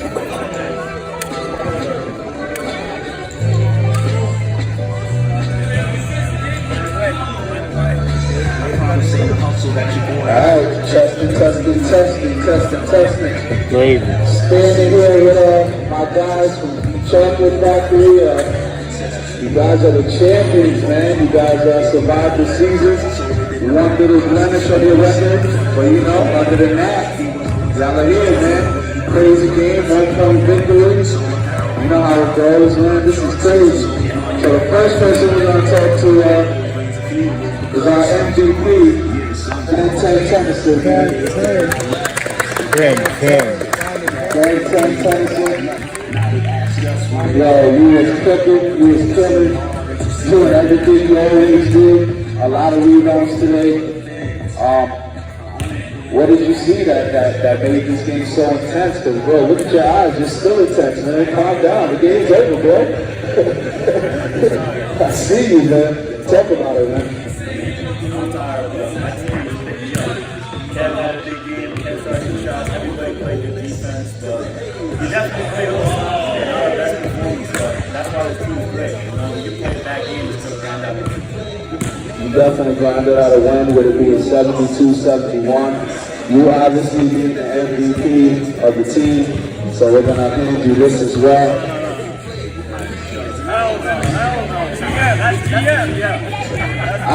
Alright, testing. Standing here with my guys from Chocolate Factory. You guys are the champions, man. You guys survived the season. One little blemish on your record, but other than that, y'all are here, man. Crazy game, 1-point victories. You know how it goes, man. This is crazy. So the first person we're gonna talk to is our MVP. Ben Tennyson, man. Ben Tennyson. Yo, you was cooking, you was killing, doing everything you always do. A lot of rebounds today. What did you see that made this game so intense? Because, bro, look at your eyes, you're still intense, man. Calm down, the game's over, bro. I see you, man. Talk about it, man.
I'm tired, bro. Kevin had a big game. Kevin started some shots. Everybody played good defense. But we definitely played all sides. And our best performance. But that's why this team is great. When you play the back game, it's going to grind out the team.
You definitely grinded out a win with it being 72-71. You obviously being the MVP of the team. So we're going to hand you this as well.
Hell no. GM, that's GM, yeah.
I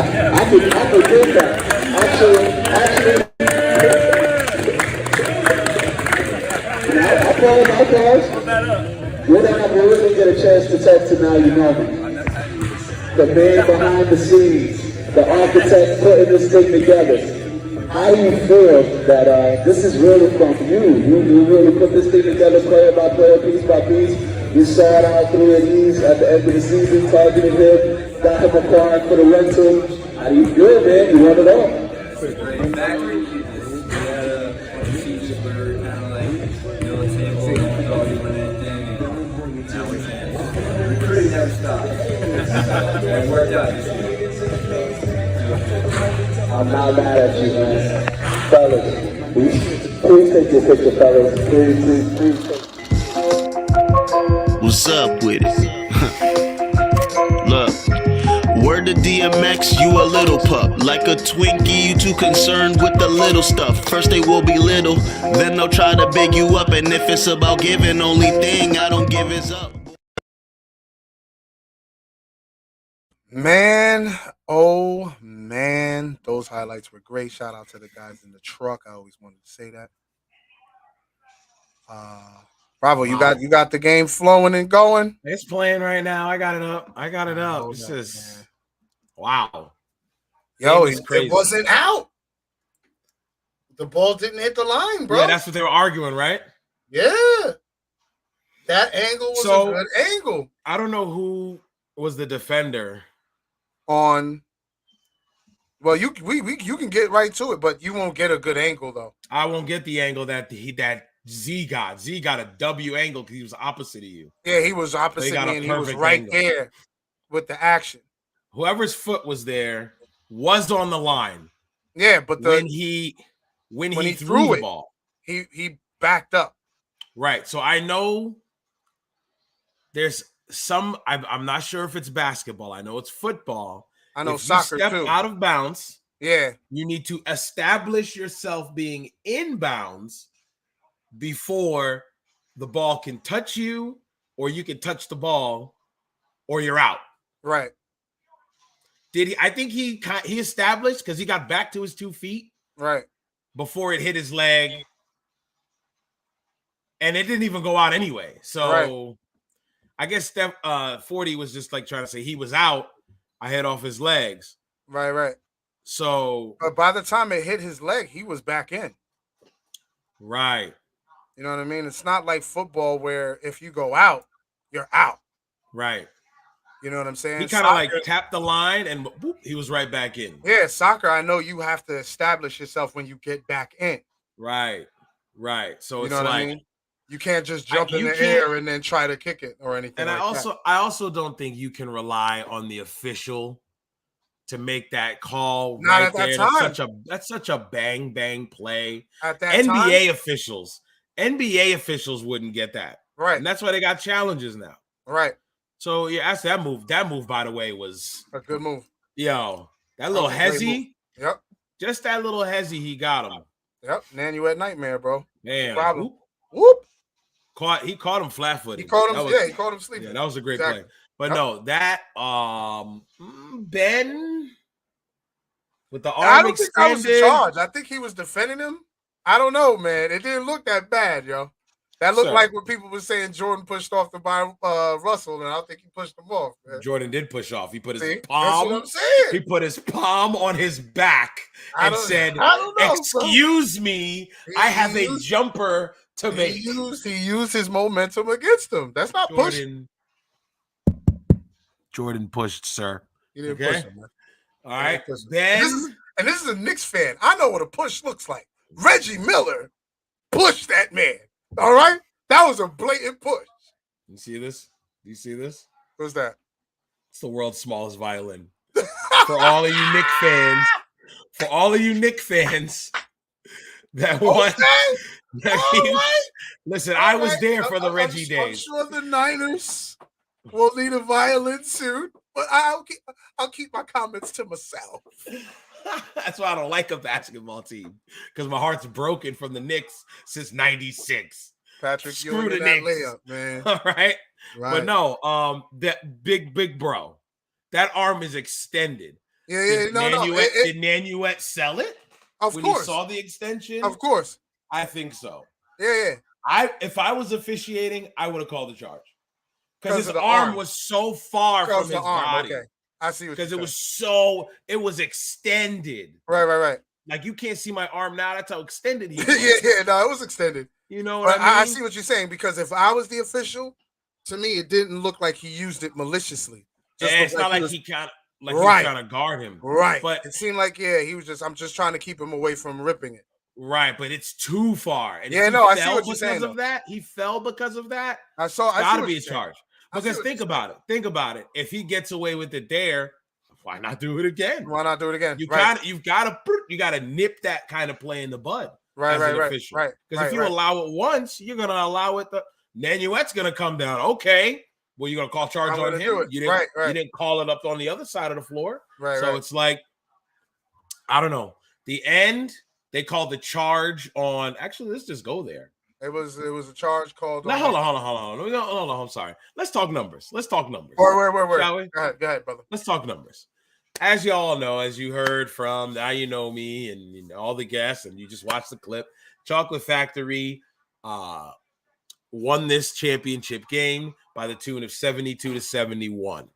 could get that. Actually, I follow my guys. When I really get a chance to talk to now, you know me. The man behind the scenes, the architect putting this thing together. How do you feel that this is really from you? You really put this thing together player by player, piece by piece. You saw it out through your knees at the end of the season, targeted him, got him acquired for the rental. How do you feel, man? You won it all. I'm not mad at you, man. Fellas, please take your picture, fellas. Please take.
What's up with it? Look, word to DMX, you a little pup. Like a Twinkie, you too concerned with the little stuff. First they will be little, then they'll try to big you up. And if it's about giving, only thing I don't give is up.
Man, oh man, those highlights were great. Shout out to the guys in the truck. I always wanted to say that. Bravo, you got the game flowing and going.
It's playing right now. I got it up. This is wow.
Yo, it wasn't out. The ball didn't hit the line, bro.
Yeah, that's what they were arguing, right?
Yeah. That angle was a good angle.
I don't know who was the defender.
Well, you can get right to it, but you won't get a good angle though.
I won't get the angle that Z got. Z got a W angle because he was opposite of you.
Yeah, he was opposite me, and he was right there with the action.
Whoever's foot was there was on the line.
Yeah, but
when he threw the ball,
he backed up.
Right. So I know there's some. I'm not sure if it's basketball. I know it's football.
I know
if
soccer
you step
too.
Out of bounds.
Yeah.
You need to establish yourself being in bounds before the ball can touch you, or you can touch the ball, or you're out.
Right.
Did he? I think he established because he got back to his 2 feet.
Right.
Before it hit his leg. And it didn't even go out anyway. So I guess 40 was just like trying to say he was out. I hit off his legs.
Right.
So,
but by the time it hit his leg, he was back in.
Right.
You know what I mean? It's not like football where if you go out, you're out.
Right.
You know what I'm saying?
He kind of like tapped the line and boop, he was right back in.
Yeah, soccer, I know you have to establish yourself when you get back in.
Right. So
you
it's
know what
like
I mean? You can't just jump in the air and then try to kick it or anything.
And
like
I also don't think you can rely on the official to make that call
not
right
at that
there.
time.
That's such a bang play.
At that
NBA
time?
NBA officials wouldn't get that.
Right.
And that's why they got challenges now.
Right.
So yeah, that's that move. That move, by the way, was
a good move.
Yo, that little hezzy.
Yep.
Just that little hezzy, he got him.
Yep, Nanuet Nightmare, bro.
Man,
problem. Whoop.
He caught him flat-footed.
He caught him. He caught him sleeping.
Yeah, that was a great play. But no, that Ben with the arm
I don't
extended.
think that was a charge. I think he was defending him. I don't know, man. It didn't look that bad, yo. That looked like when people were saying Jordan pushed off to buy Russell, and I don't think he pushed him off. Man.
Jordan did push off. He put his
palm. That's what I'm saying.
He put his palm on his back and said, "Excuse me, I have a jumper to make."
He used his momentum against him. That's not pushing.
Jordan pushed, sir.
He didn't push him, man.
All right, Ben.
This is a Knicks fan. I know what a push looks like. Reggie Miller pushed that man. All right? That was a blatant push.
You see this? Do you see this?
What's that?
It's the world's smallest violin. For all of you Knicks fans. For all of you Knicks fans that want listen, I was there for the Reggie days.
I'm sure the Niners will need a violin soon, but I'll keep my comments to myself.
That's why I don't like a basketball team, because my heart's broken from the Knicks since '96.
Patrick,
screw the
Knicks,
Knicks,
man.
All right, but no, that big bro, that arm is extended.
Yeah,
did Nanuet sell it?
Of
when
course,
he saw the extension.
Of course,
I think so.
Yeah.
If I was officiating, I would have called the charge because his arm was so far from his body.
Okay. I see what
because
it
was extended.
Right.
Like you can't see my arm now. That's how extended he was.
No, it was extended.
You know what I mean?
I see what you're saying, because if I was the official, to me, it didn't look like he used it maliciously.
It's not like he kind of he was trying to guard him.
Right.
But
it seemed like, he was I'm just trying to keep him away from ripping it.
Right, but it's too far. And
I see what you're saying.
He fell because of that.
It's gotta
be a charge. Because think about it. If he gets away with it there, why not do it again? You've got to nip that kind of play in the bud. Right. Because if you allow it once, you're gonna allow it. Nanuet's gonna come down. Okay, well, you're gonna call charge on him. You didn't call it up on the other side of the floor. It's like, I don't know. The end, they called the charge on. Actually, let's just go there.
It was a charge called.
Now, hold on. I'm sorry. Let's talk numbers.
Where?
Shall we?
Go ahead, brother.
Let's talk numbers. As you all know, as you heard from Now You Know Me and all the guests, and you just watched the clip, Chocolate Factory won this championship game by the tune of 72-71.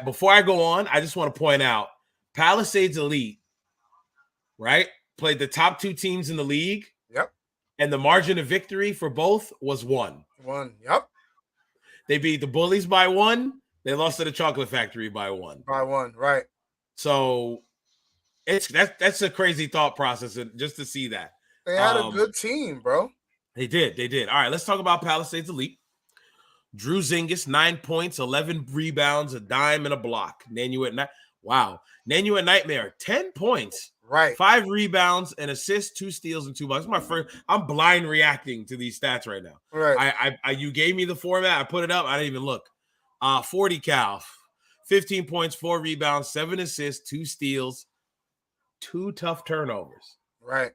Before I go on, I just want to point out Palisades Elite, right, played the top two teams in the league.
Yep.
And the margin of victory for both was 1.
Yep.
They beat the Bullies by 1. They lost to the Chocolate Factory by 1.
By 1, right.
So that's a crazy thought process, just to see that.
They had a good team, bro.
They did. All right, let's talk about Palisades Elite. Drew Zingis, 9 points, 11 rebounds, a dime, and a block. Nanuet Nightmare, 10 points.
Right.
5 rebounds, an assist, 2 steals, and 2 blocks. My first, I'm blind reacting to these stats right now.
Right.
I you gave me the format. I put it up. I didn't even look. 40 cal, 15 points, 4 rebounds, 7 assists, 2 steals, 2 tough turnovers.
Right.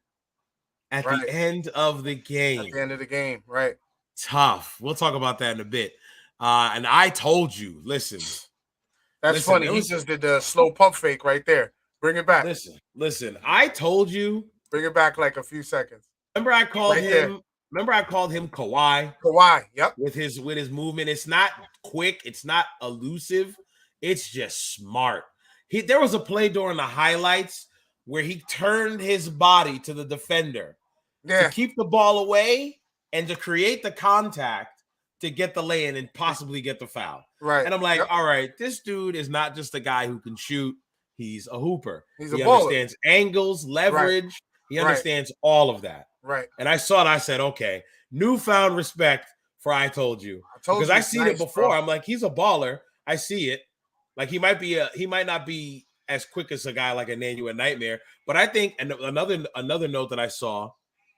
At the end of the game.
Right.
Tough. We'll talk about that in a bit. And I told you, listen.
That's funny. He just did the slow pump fake right there. Bring it back.
Listen. I told you.
Bring it back like a few seconds.
Remember I called him Kawhi.
Kawhi, yep.
With his movement. It's not quick. It's not elusive. It's just smart. There was a play during the highlights where he turned his body to the defender to keep the ball away and to create the contact to get the lay-in and possibly get the foul.
Right.
And I'm like, all right, this dude is not just a guy who can shoot. He's a hooper.
He
understands angles, leverage. Right. He understands all of that.
Right.
And I saw it. I said, okay, newfound respect for I told you. Because I seen it before. Bro. I'm like, he's a baller. I see it. Like he might not be as quick as a guy like a Nanuet Nightmare. But I think, and another note that I saw,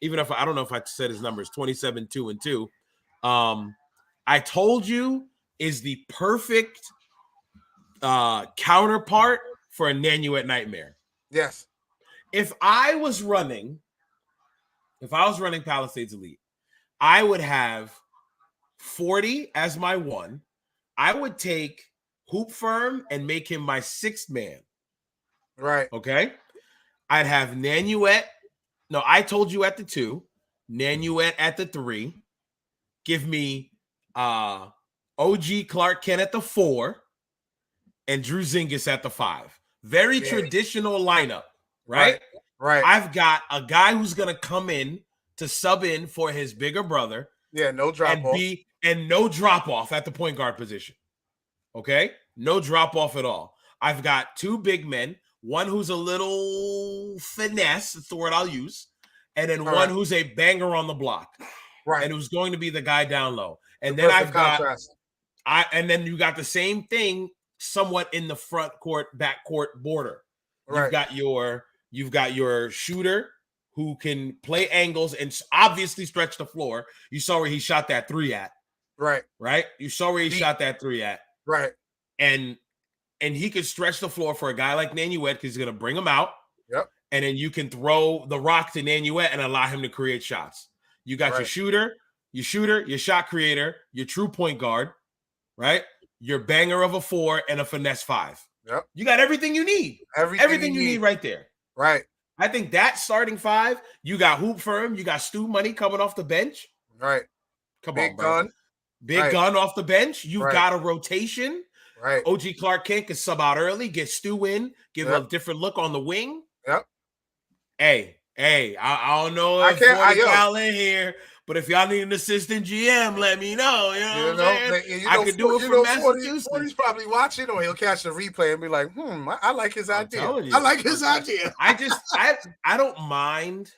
even if I don't know if I said his numbers, 27, 2 and 2. I told you is the perfect counterpart for a Nanuet Nightmare.
Yes.
If I was running Palisades Elite, I would have 40 as my one. I would take Hoop Firm and make him my sixth man.
Right.
Okay. I'd have Nanuet. No, I told you at the 2. Nanuet at the 3. Give me OG Clark Kent at the 4. And Drew Zingas at the 5. Very traditional lineup, right?
Right.
I've got a guy who's going to come in to sub in for his bigger brother.
Yeah, no drop off.
And no drop off at the point guard position. Okay? No drop off at all. I've got 2 big men, one who's a little finesse, that's the word I'll use, and then one who's a banger on the block.
Right.
And who's going to be the guy down low. And then I've got and then you got the same thing somewhat in the front court, back court border. Right. You've got your shooter who can play angles and obviously stretch the floor. You saw where he shot that 3 at.
Right.
Right? You saw where he shot that 3 at.
Right.
And he could stretch the floor for a guy like Nanuet because he's going to bring him out.
Yep.
And then you can throw the rock to Nanuet and allow him to create shots. You got your shooter, your shot creator, your true point guard, right? Your banger of a 4 and a finesse 5.
Yep.
You got everything you need. Everything you need right there.
Right.
I think that starting 5, you got Hoop Firm, you got Stu Money coming off the bench.
Right.
Come
Big
on, bro.
gun.
Big gun off the bench. You got a rotation.
Right.
OG Clark Kent can sub out early, get Stu in, give a different look on the wing.
Yep.
Hey, I don't know if 40 Cal in here, but if y'all need an assistant GM, let me know. You know what I'm saying? I could do it from Massachusetts.
40's probably watching, or he'll catch the replay and be like, I like his idea. I like his idea.
I don't mind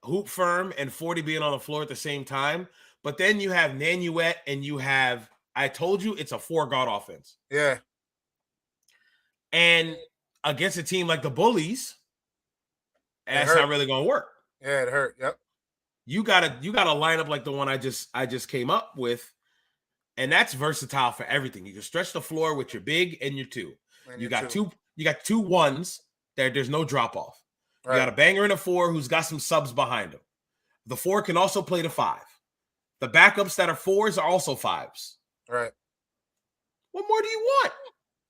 Hoop Firm and 40 being on the floor at the same time, but then you have Nanuet and you have, I told you, it's a 4-guard offense.
Yeah.
And against a team like the Bullies, that's not really going to work.
Yeah, it hurt. Yep.
You got a lineup like the one I just came up with, and that's versatile for everything. You can stretch the floor with your big and your 2. You got two ones there's no drop off. Right. You got a banger and a 4 who's got some subs behind him. The 4 can also play the 5. The backups that are 4s are also 5s.
Right.
What more do you want?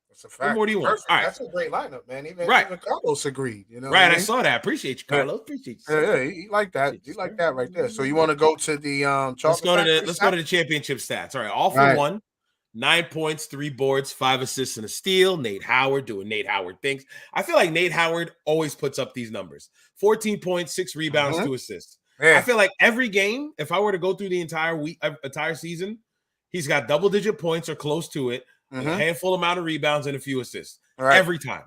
That's a fact.
What more do you want?
All right. That's a great lineup, man. Even Carlos agreed. You know,
right? I saw that. I appreciate you, Carlos. Appreciate you.
Yeah, he like that. He like that right there. So you want to go to the
let's go to the championship stats. All right, all for 1. 9 points, 3 boards, 5 assists, and a steal. Nate Howard doing Nate Howard things. I feel like Nate Howard always puts up these numbers: 14 points, 6 rebounds, 2 assists. Yeah. I feel like every game, if I were to go through the entire season, he's got double-digit points or close to it, a handful amount of rebounds, and a few assists.
Right.
Every time.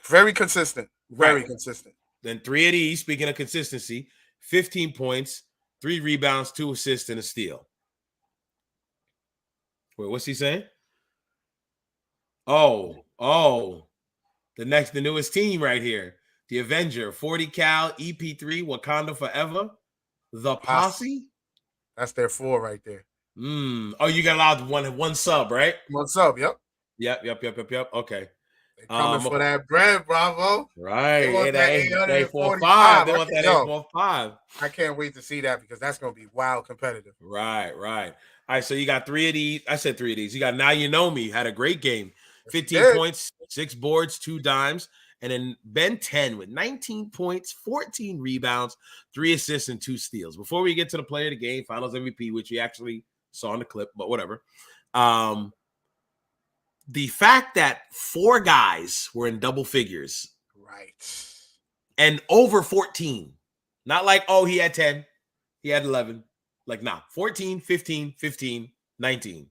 Very consistent. Very consistent.
Then 3 of these, speaking of consistency, 15 points, 3 rebounds, 2 assists, and a steal. Wait, what's he saying? Oh, the newest team right here. The Avenger, 40 Cal, EP3, Wakanda Forever, The Posse.
That's their 4 right there.
Oh, you got allowed one sub, right?
1 sub, yep.
Yep. Okay.
They coming for that bread, Bravo.
Right.
They want that
845. They want that 845.
I can't wait to see that because that's going to be wild competitive.
Right. All right, so you got 3 of these. I said 3 of these. You got Now You Know Me, had a great game. 15 points, 6 boards, 2 dimes. And then Ben 10 with 19 points, 14 rebounds, 3 assists, and 2 steals. Before we get to the player of the game, finals MVP, which you actually saw in the clip, but whatever. The fact that 4 guys were in double figures.
Right.
And over 14. Not like, he had 10. He had 11. Like, 14, 15, 15, 19.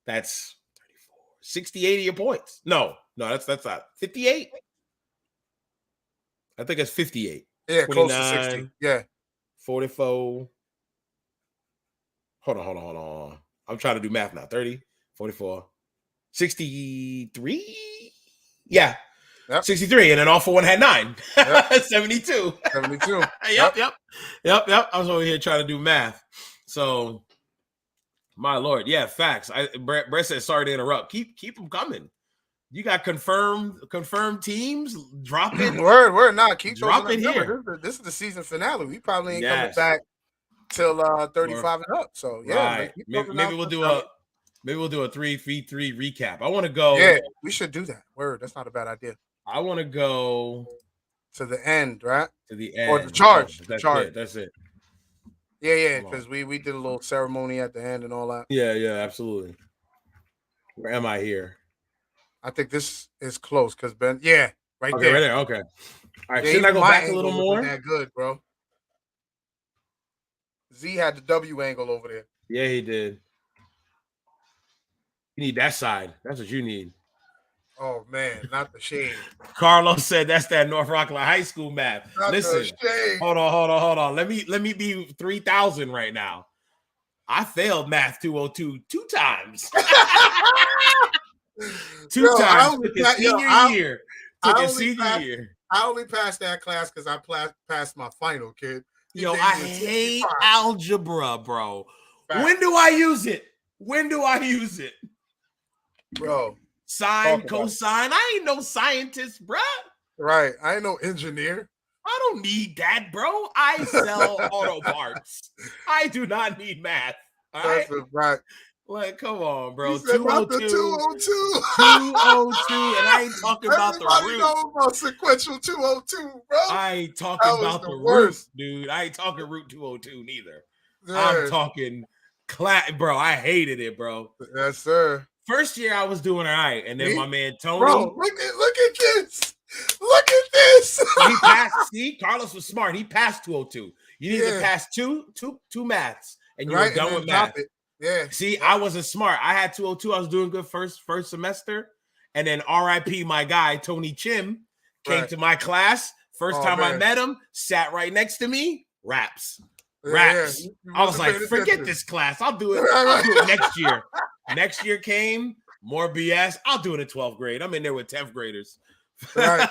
That's 34. 60, 80 points. No, that's not. 58. I think it's 58.
Yeah, close to 60. Yeah.
44. Hold on. I'm trying to do math now. 30, 44, 63. Yeah. Yep. 63. And then all for 1 had 9. Yep. 72.
72.
Yep. I was over here trying to do math. So, my Lord. Yeah, facts. Brett said, sorry to interrupt. Keep them coming. You got confirmed teams. Drop it.
Word. Nah, keep
drop it here.
This is the season finale. We probably ain't coming back till 35 and up. So yeah,
right. Maybe we'll do a 3v3 recap. I want to go.
Yeah, we should do that. Word. That's not a bad idea.
I want to go
to the end, right?
To the end.
Or the charge.
That's it.
Yeah, because we did a little ceremony at the end and all that.
Yeah, absolutely. Where am I here?
I think this is close because Ben. Yeah, right
there.
Right there.
Okay. All right. Shouldn't I go back a little more?
That good, bro. Z had the W angle over there.
Yeah, he did. You need that side. That's what you need.
Oh man, not the shade.
Carlos said that's that North Rockland High School math.
Not
Listen,
the shade.
Hold on. Let me be 3,000 right now. I failed math 202 2 times. Two times. Took a senior year.
I only passed that class because I passed my final, kid.
Yo, I hate algebra, bro. Fact. When do I use it?
Bro.
Sine, cosine. I ain't no scientist, bro.
Right. I ain't no engineer.
I don't need that, bro. I sell auto parts. I do not need math. All right.
Right.
Like, come on, bro.
202.
202. And I ain't talking about the root.
Know about sequential 202, bro.
I ain't talking about the root, dude. I ain't talking root 202 neither. Yeah. I'm talking bro. I hated it, bro.
Yes, sir.
First year I was doing all right, and then my man Tony.
Bro, look at this. Look at this.
He passed. See, Carlos was smart. He passed 202. You need to pass two maths, and you were done with math.
Yeah.
See, I wasn't smart. I had 202. I was doing good first semester, and then RIP my guy Tony Chim came to my class. First time I met him, sat right next to me. Raps. Yeah. I was like, forget this class. I'll do it next year. Next year came, more BS. I'll do it in 12th grade. I'm in there with 10th graders.
Right.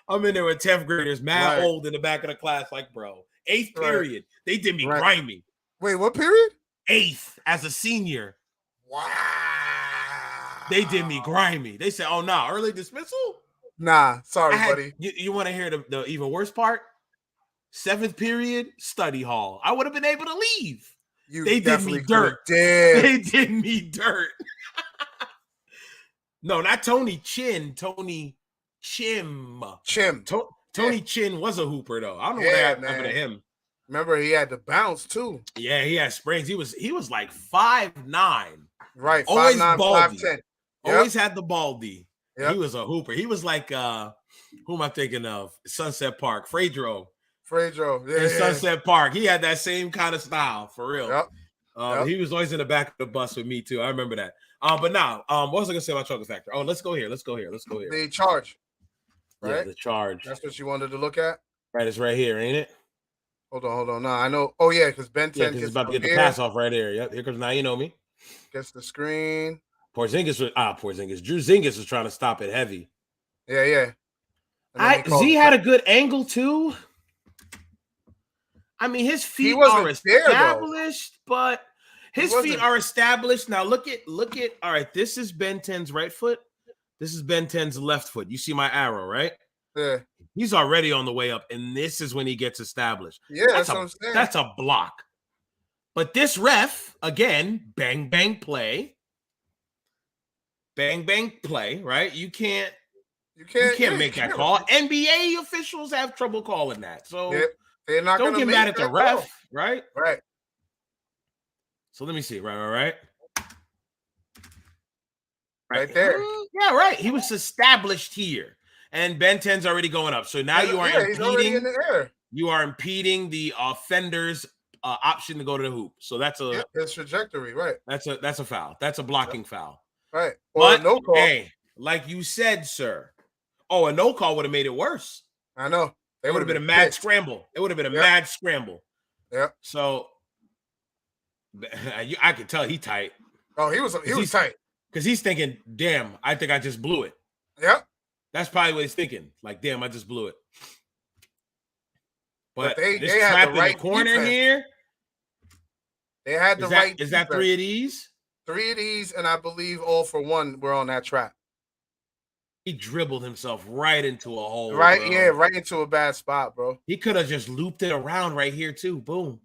I'm in there with 10th graders, mad old in the back of the class, like, bro. 8th period. They did me grimy.
Wait, what period?
8th as a senior.
Wow.
They did me grimy. They said, oh, no, early dismissal?
Nah, sorry, buddy.
You want to hear the even worse part? 7th period, study hall. I would have been able to leave. They did me dirt. They did me dirt. No, not Tony Chin. Tony Chim. Tony Chin was a hooper though. I don't know what happened to him.
Remember, he had to bounce too.
Yeah, he had sprains. He was like 5'9".
Right,
always
5'9",
baldy.
5'10".
Always had the baldy. Yep. He was a hooper. He was like who am I thinking of? Sunset Park, Fredro.
Yeah,
Sunset Park. He had that same kind of style for real.
Yep.
He was always in the back of the bus with me too. I remember that. But now, what was I gonna say about Chocolate Factory? Oh, let's go here.
The charge. Right?
Yeah, the charge.
That's what you wanted to look at?
Right, it's right here, ain't it?
Hold on. No, I know. Oh, yeah, because Ben 10
gets about to get the pass off right here. Yep, here comes Now You Know Me.
Gets the screen.
Porzingis. Drew Zingas was trying to stop it heavy.
Yeah.
Z had a good angle too. I mean, his feet are established, but his feet are established. Now look at. All right, this is Ben 10's right foot. This is Ben 10's left foot. You see my arrow, right?
Yeah.
He's already on the way up, and this is when he gets established.
Yeah, that's what I'm saying.
That's a block. But this ref, again, bang, bang, play. Bang, bang, play, right? You can't make that call. NBA officials have trouble calling that. So
they're not
don't get mad at the ref, right?
Right.
So let me see. Right.
Right there.
Yeah, right. He was established here. And Ben 10's already going up. So now you are impeding.
In the air.
You are impeding the offender's option to go to the hoop. So that's
his trajectory, right?
That's a foul. That's a blocking foul.
Right. Or a no call.
Hey, like you said, sir. Oh, a no call would have made it worse.
I know.
It would have been a mad scramble. It would have been a mad scramble.
Yeah.
So I could tell he tight.
Oh, he was tight.
Because he's thinking, damn, I think I just blew it.
Yep.
That's probably what he's thinking. Like, damn, I just blew it. But
they
this
had
trap
the right
in the corner
defense.
Here.
They had the right.
Is that 3 of these?
3 of these, and I believe all for one were on that trap.
He dribbled himself right into a hole.
Right,
bro.
yeah, right into a bad spot, bro.
He could have just looped it around right here too. Boom.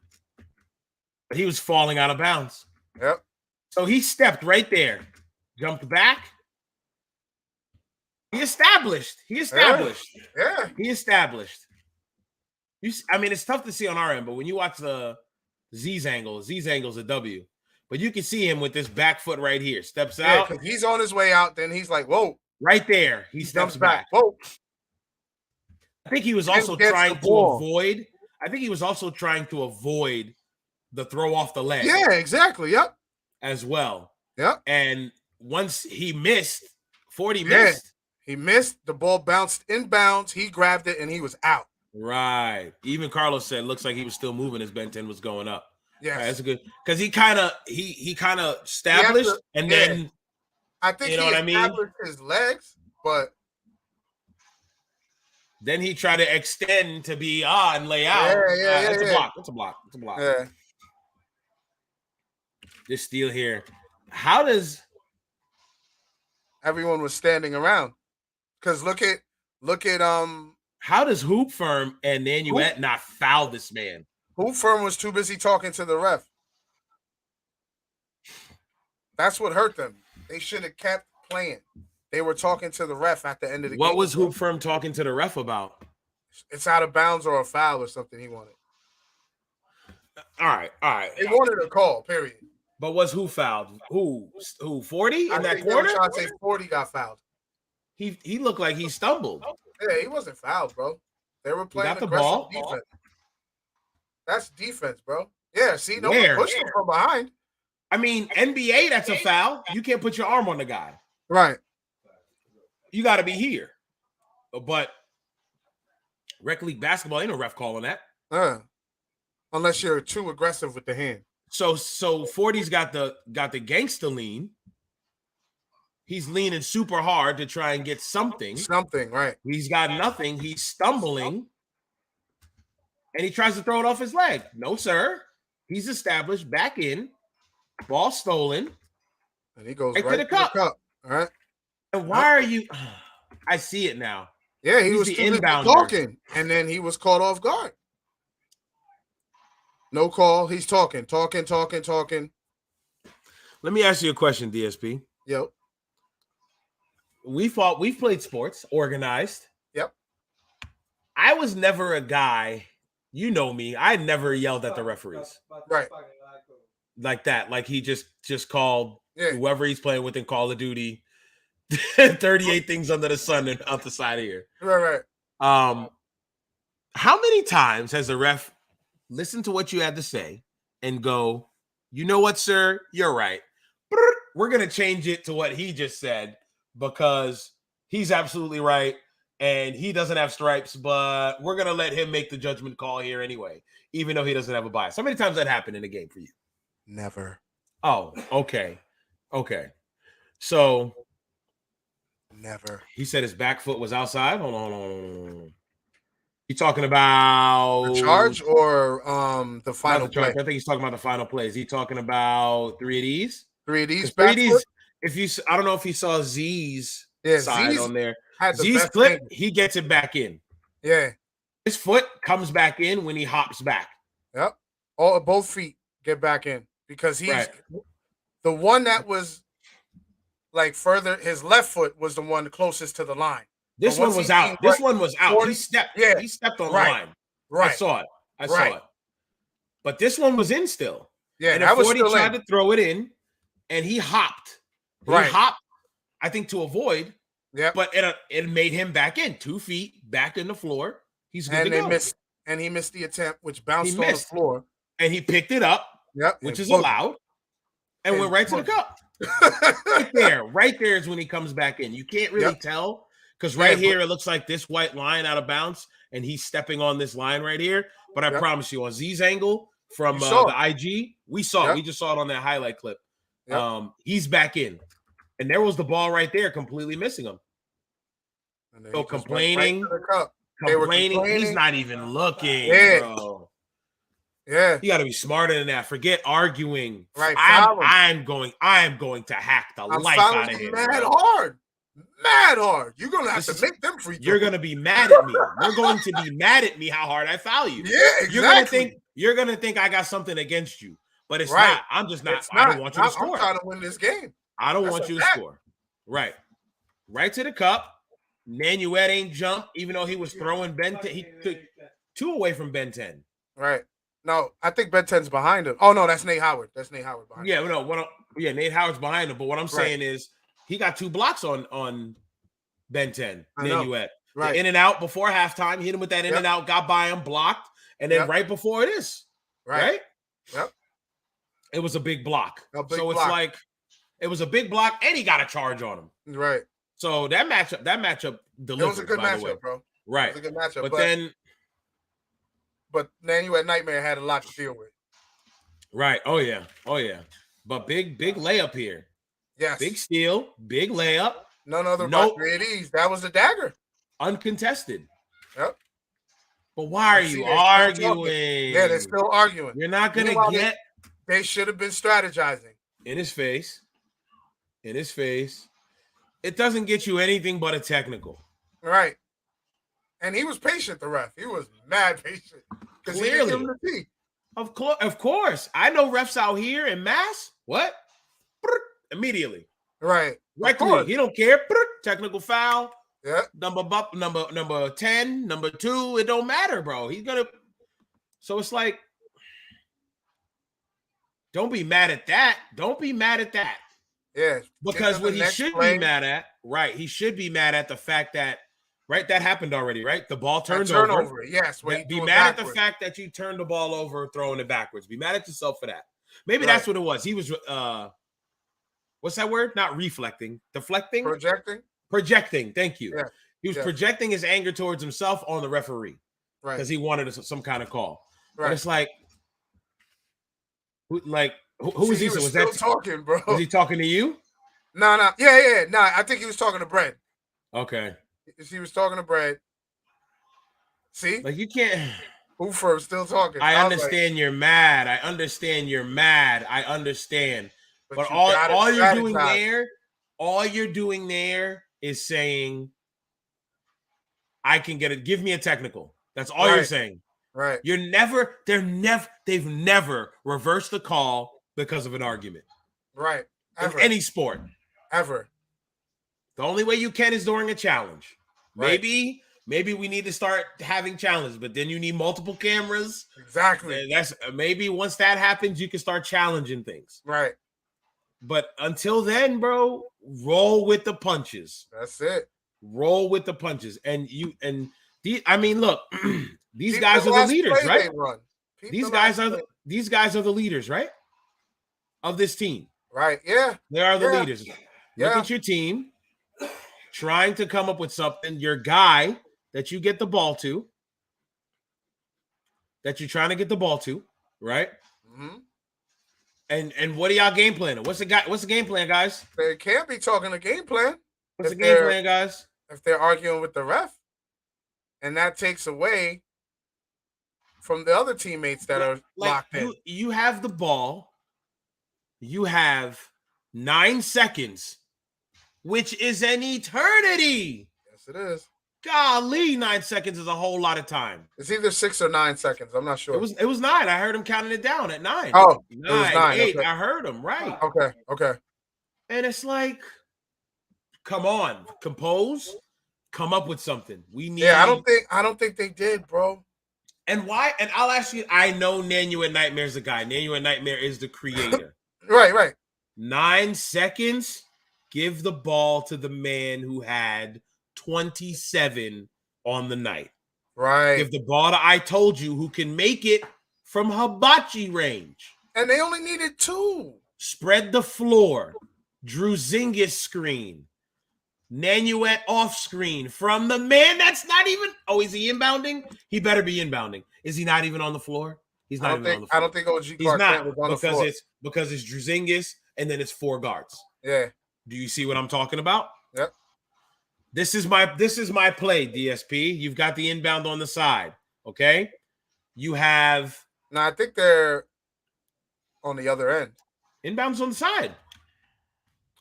But he was falling out of bounds.
Yep.
So he stepped right there, jumped back. He established.
Yeah.
He established. I mean, it's tough to see on our end, but when you watch the Z's angle's a W. But you can see him with this back foot right here. Steps out.
Because he's on his way out. Then he's like, whoa.
Right there. He steps back.
Whoa.
I think he was also trying to avoid. I think he was also trying to avoid the throw off the leg.
Yeah, exactly. Yep.
As well.
Yep.
And once he missed, 40 missed.
He missed. The ball bounced inbounds. He grabbed it and he was out.
Right. Even Carlos said, looks like he was still moving as Ben 10 was going up.
Yeah,
right, that's a good because he kind of established and then
I think he established his legs, but
then he tried to extend to be and lay out. It's a block.
Yeah.
This steal here. How does
everyone was standing around? Because look at
how does Hoop Firm and Nanuet not foul this man?
Hoop Firm was too busy talking to the ref. That's what hurt them. They should have kept playing. They were talking to the ref at the end of the game.
What was Hoop Firm talking to the ref about?
It's out of bounds or a foul or something he wanted.
All right.
They wanted a call, period.
But was who fouled? Who 40 in that corner?
I say 40 got fouled.
He looked like he stumbled.
Yeah, he wasn't fouled, bro. They were playing
got the
aggressive
ball.
defense. That's defense, bro. Yeah, see, no one pushed him from behind.
I mean, NBA, that's a foul. You can't put your arm on the guy.
Right.
You got to be here. But rec league basketball, ain't no ref calling that.
Unless you're too aggressive with the hand.
So 40's got the gangster lean. He's leaning super hard to try and get something.
Something, right.
He's got nothing. He's stumbling. And he tries to throw it off his leg. No, sir. He's established back in. Ball stolen.
And he goes
right to the cup.
All right.
And why are you? I see it now.
Yeah, he was too busy talking. And then he was caught off guard. No call. He's talking.
Let me ask you a question, DSP.
Yep.
We've played sports, organized.
Yep.
I was never a guy, you know me, I never yelled at the referees.
Right.
Like that. Like he just called whoever he's playing with in Call of Duty 38 things under the sun and out the side of here.
Right.
How many times has the ref listened to what you had to say and go, you know what, sir? You're right. We're going to change it to what he just said because he's absolutely right and he doesn't have stripes, but we're going to let him make the judgment call here anyway, even though he doesn't have a bias. How many times that happened in a game for you?
Never.
Oh, okay. So
never.
He said his back foot was outside. Hold on. You talking about
the charge or the final play?
I think he's talking about the final play. Is he talking about 3 of these?
3 of these.
3 of these. I don't know if he saw Z's side on there. Z's flip, he gets it back in.
Yeah.
His foot comes back in when he hops back.
Yep. Both feet get back in because he's the one that was like further. His left foot was the one closest to the line.
This one was out. This one was out. He stepped on the line.
Right.
I saw it. But this one was in still.
Yeah,
and 40 tried to throw it in, and he hopped. He hopped, I think, to avoid.
Yeah.
But it made him back in 2 feet back in the floor. He's good to go.
And he missed the attempt, which bounced on the floor.
And he picked it up, which is allowed, and went right to the cup. Right there is when he comes back in. You can't really tell because here it looks like this white line out of bounds, and he's stepping on this line right here. But I promise you, on Z's angle from the IG, we saw it. We just saw it on that highlight clip. He's back in, and there was the ball right there, completely missing him. So complaining. He's not even looking, bro.
Yeah,
you got to be smarter than that. Forget arguing.
Right,
I am going to hack the life out of him.
Mad mad hard. You're gonna have to make them free throws.
You're gonna be mad at me. You're going to be mad at me how hard I foul you.
Yeah, exactly.
You're gonna think I got something against you, but it's not. I'm just not. I don't want you to score.
I'm trying to win this game.
I don't want you to score. Right to the cup. Nanuet ain't jump, even though he was throwing Ben 10. He took 2 away from Ben 10.
Right. No, I think Ben 10's behind him. Oh no, that's Nate Howard. That's Nate Howard behind him.
Nate Howard's behind him. But what I'm saying is he got 2 blocks on Ben 10. Nanuet.
Right.
The in and out before halftime. Hit him with that in and out, got by him, blocked, and then right before this. Right?
Yep.
It was a big block.
It's
like it was a big block, and he got a charge on him.
Right.
So that matchup delivered.
It was a good matchup, bro.
Right.
It was a good matchup.
But
Nanuet Nightmare had a lot to deal with.
Right. Oh yeah. But big layup here.
Yes.
Big steal, big layup.
None other but 3 of these. That was the dagger.
Uncontested.
Yep.
But why are you arguing?
Yeah, they're still arguing.
You're not gonna get.
They should have been strategizing.
In his face. It doesn't get you anything but a technical.
Right. And he was patient, the ref. He was mad patient.
Clearly. Of course. I know refs out here in Mass. What? Immediately.
Right.
Directly. He don't care. Technical foul.
Yeah.
Number 10, number 2. It don't matter, bro. He's gonna. So it's like, don't be mad at that.
Yeah.
Because what he should be mad at, he should be mad at the fact that, that happened already, right? The ball turned over.
Yes.
Be mad at the fact that you turned the ball over, throwing it backwards. Be mad at yourself for that. Maybe that's what it was. He was, what's that word? Not reflecting, deflecting? Projecting. Thank you.
Yeah.
He was projecting his anger towards himself on the referee.
Right.
Because he wanted some kind of call.
Right.
But it's like, who was he?
Was still talking, bro.
Was he talking to you?
No. Yeah. No, I think he was talking to Brett.
Okay.
He was talking to Brett. See?
Like, you can't.
Hoofer still talking.
I understand you're mad. I understand. But all you're doing there is saying, I can get it. Give me a technical. That's all you're saying.
Right.
They've never reversed the call because of an argument.
Right.
Ever. In any sport.
Ever.
The only way you can is during a challenge. Right. Maybe we need to start having challenges, but then you need multiple cameras.
Exactly.
And that's maybe once that happens, you can start challenging things.
Right.
But until then, bro, roll with the punches.
That's it.
Roll with the punches. Look, these guys are the leaders, right? These guys are the leaders, right? Of this team.
Right. Yeah.
They are the leaders. Look at your team trying to come up with something. Your guy that you get the ball to, that you're trying to get the ball to, right?
Mm-hmm.
And what are y'all game planning? What's the game plan, guys?
They can't be talking a game plan.
What's the game plan, guys?
If they're arguing with the ref. And that takes away from the other teammates that are locked in.
You have the ball. You have 9 seconds, which is an eternity.
Yes, it is.
Golly, 9 seconds is a whole lot of time.
It's either 6 or 9 seconds. I'm not sure.
It was 9. I heard him counting it down at 9.
Oh,
9,
it was 9.
8.
Okay.
I heard him, right.
Okay.
And it's like, come on, compose, come up with something. We need.
Yeah, I don't think they did, bro.
And why? And I'll ask you. I know Nanuet Nightmare's the guy. Nanuet Nightmare is the creator.
Right.
9 seconds. Give the ball to the man who had 27 on the night.
Right.
Give the ball to I told you who can make it from hibachi range.
And they only needed 2.
Spread the floor. Drew Zingis screen. Nanuet off screen from the man that's not even. Oh, is he inbounding? He better be inbounding. Is he not even on the floor? He's not even on the floor.
I don't think OG Clark was on the floor.
Because it's Drew Zingis and then it's 4 guards.
Yeah.
Do you see what I'm talking about?
Yep.
This is my play, DSP. You've got the inbound on the side. Okay. You have.
No, I think they're on the other end.
Inbounds on the side.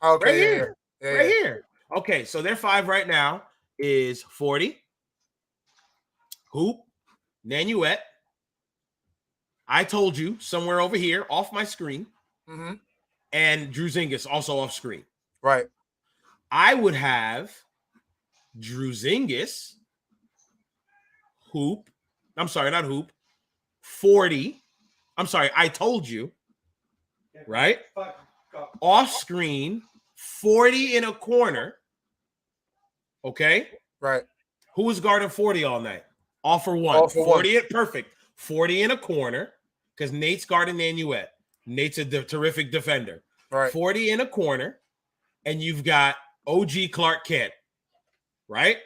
Okay.
Right here. Okay, so their 5 right now is 40, Hoop, Nanuet. I told you somewhere over here off my screen, and Druzingis also off screen.
Right.
I would have Druzingis, Hoop. I'm sorry, not Hoop. 40. I'm sorry, I told you. Right? Off screen, 40 in a corner. Okay?
Right.
Who was guarding 40 all night? All for one.
All for
40 at perfect. 40 in a corner because Nate's guarding Nanuet. Nate's a terrific defender.
Right.
40 in a corner, and you've got OG Clark Kent. Right?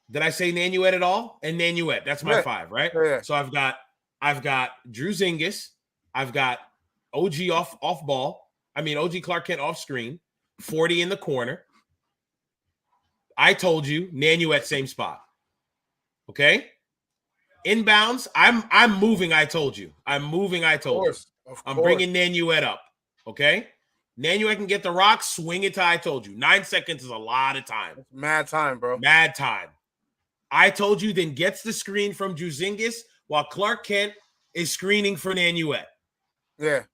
Did I say Nanuet at all? And Nanuet. That's my 5, right?
Yeah.
So I've got Druzingis. I've got OG off ball. I mean OG Clark Kent off screen. 40 in the corner. I told you Nanuet same spot. Okay? Inbounds, I'm moving. I told you. I'm moving. I told you. I'm bringing Nanuet up. Okay? Nanuet can get the rock, swing it to I told you. 9 seconds is a lot of time.
It's mad time, bro.
Mad time. I told you, then gets the screen from Druzingis while Clark Kent is screening for Nanuet.
Yeah.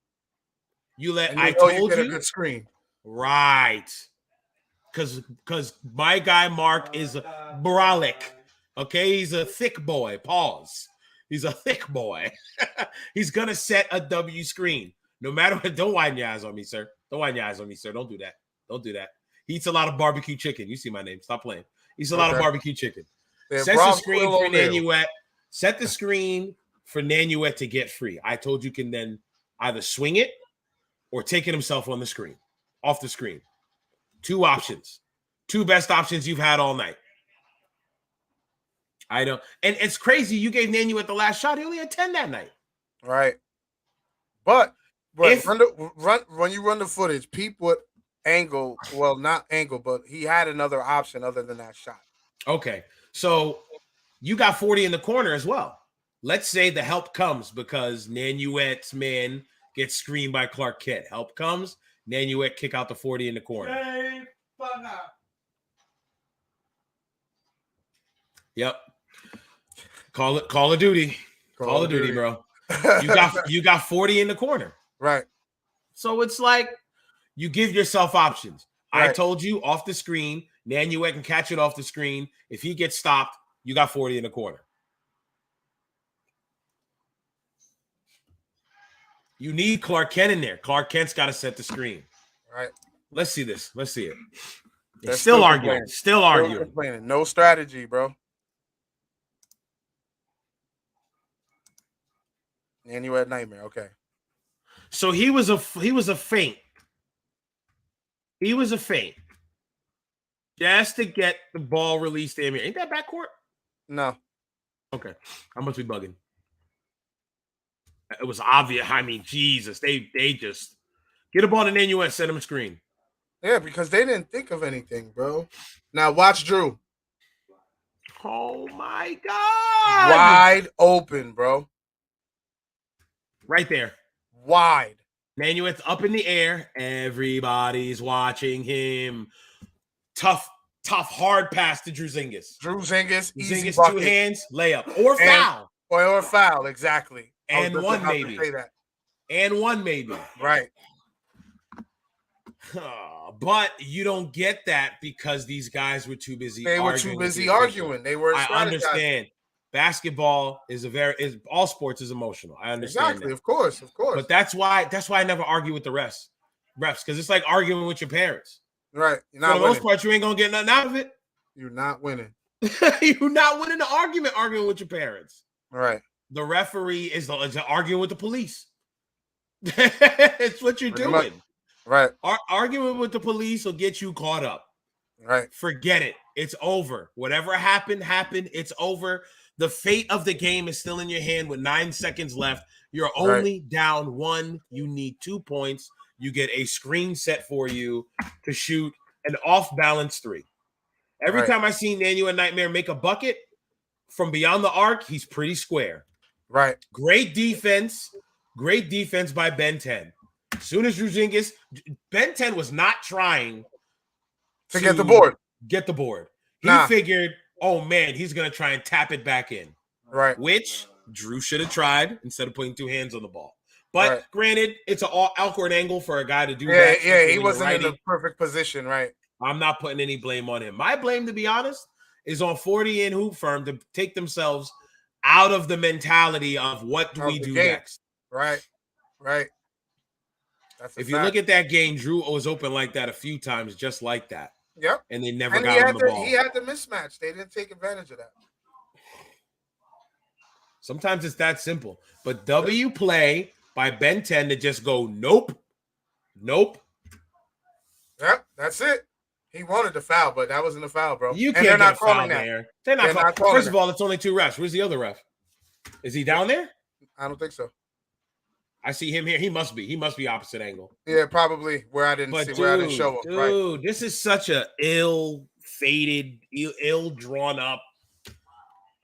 You let
I told you get a good screen.
Right. Because my guy Mark is a brolic. Okay, he's a thick boy. Pause. He's a thick boy. He's gonna set a W screen. No matter what. Don't wind your eyes on me, sir. Don't wind your eyes on me, sir. Don't do that. Don't do that. He eats a lot of barbecue chicken. You see my name. Stop playing. He eats a lot of barbecue chicken. Set the screen for Nanuet. Set the screen for Nanuet to get free. I told you can then either swing it or take it himself on the screen, off the screen. 2 options. 2 best options you've had all night. I know. And it's crazy. You gave Nanuet the last shot. He only had 10 that night.
Right. But when you run the footage, peep what angle, well, not angle, but he had another option other than that shot.
Okay. So you got 40 in the corner as well. Let's say the help comes because Nanuet's man gets screened by Clark Kent. Help comes, Nanuet kick out the 40 in the corner. Yep. Call of Duty. Call of Duty, bro. You got 40 in the corner.
Right.
So it's like you give yourself options.
Right.
I told you off the screen, Nanuet can catch it off the screen. If he gets stopped, you got 40 in the corner. You need Clark Kent in there. Clark Kent's got to set the screen.
Right.
Let's see this. Let's see it.
They're
still arguing. Still arguing.
Complaining. No strategy, bro. And you had nightmare. Okay.
So he was a feint. He was a feint. Just to get the ball released to him. Ain't that backcourt?
No.
Okay. I must be bugging. It was obvious. I mean, Jesus. They just get a ball to Nanuet, set him a screen.
Yeah, because they didn't think of anything, bro. Now watch Drew.
Oh my God.
Wide open, bro.
Right there.
Wide.
Nanuet's up in the air. Everybody's watching him. Tough, hard pass to Druzingis.
Druzingis, easy
Druzingis,
bucket.
2 hands, layup. Or foul.
Or foul, exactly.
And one maybe. And one maybe.
Right.
But you don't get that because these guys were too busy.
They were too busy arguing. They were.
I understand. Basketball is all sports is emotional. I understand.
Exactly,
that.
Of course.
But that's why I never argue with the refs because it's like arguing with your parents.
Right.
For the most part, you ain't gonna get nothing out of it.
You're not winning.
You're not winning the argument arguing with your parents.
Right.
The referee is arguing with the police. It's what you're doing.
Right.
Arguing with the police will get you caught up.
Right.
Forget it. It's over. Whatever happened. It's over. The fate of the game is still in your hand with 9 seconds left. You're only down 1. You need 2 points. You get a screen set for you to shoot an off-balance 3. Every time I see Nanuet Nightmare make a bucket from beyond the arc, he's pretty square.
Right.
Great defense by Ben 10. As soon as Druzingis, Ben 10 was not trying
to get the board.
Get the board. He
Nah.
figured, oh man, he's gonna try and tap it back in.
Right.
Which Drew should have tried instead of putting two hands on the ball. But
Right.
granted, it's an awkward angle for a guy to do
Yeah,
that.
yeah, he
when
wasn't
you're
in the
righty.
perfect position, right?
I'm not putting any blame on him. My blame, to be honest, is on 40 and Hoop Firm to take themselves out of the mentality of what do
Of
we
the
do
game.
next.
Right. Right. That's a
If you
fact.
look at that game, Drew was open like that a few times, just like that.
Yep.
And they never
And
got him the ball.
he had the mismatch. They didn't take advantage of that.
Sometimes it's that simple. But W play by Ben 10 to just go, nope, nope.
Yep, that's it. He wanted the foul, but that wasn't a foul, bro.
You
And
can't
they're
get
not
a foul
calling that.
there. They're not calling. First of all, it's only two refs. Where's the other ref? Is he down there?
I don't think so.
I see him here. He must be. He must be opposite angle.
Yeah, probably where I didn't see, where I didn't show him. Right.
Dude, this is such a ill-fated, ill drawn up.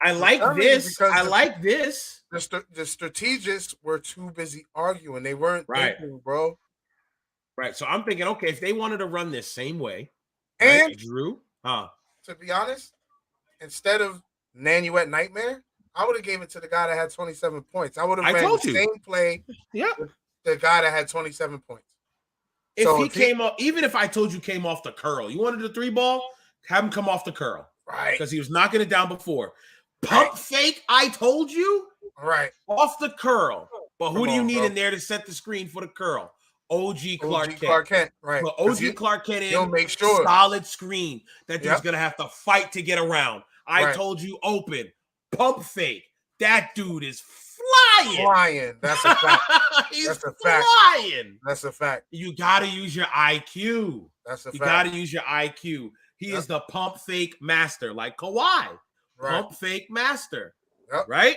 I like
telling you,
this.
because
I like this.
The strategists were too busy arguing. They weren't
Right.
thinking, bro.
Right. So I'm thinking, okay, if they wanted to run this same way,
And
right, Drew,
to be honest, instead of Nanuet Nightmare, I would have gave it to the guy that had 27 points. I would have
I
ran
told
the
you.
same play
Yeah.
with the guy that had 27 points.
If
So
he
if
came up, even if I told you came off the curl, you wanted the three ball, have him come off the curl.
Right.
Because he was knocking it down before. Pump fake, I told you,
Right.
off the curl. But who
Come
do you
on,
need
bro.
in there to set the screen for the curl? OG Clark Kent.
Clark Kent, right.
But
'Cause
OG Clark Kent
he'll
in,
make sure.
solid screen. That dude's
Yep.
going to have to fight to get around. I
Right.
told you open. Pump fake. That dude is flying.
Flying. That's a fact.
He's
That's a fact.
flying.
That's a fact.
You got to use your IQ.
That's a
You
fact.
got to use your IQ. He is the pump fake master, like Kawhi.
Right.
Pump fake master.
Yep.
Right?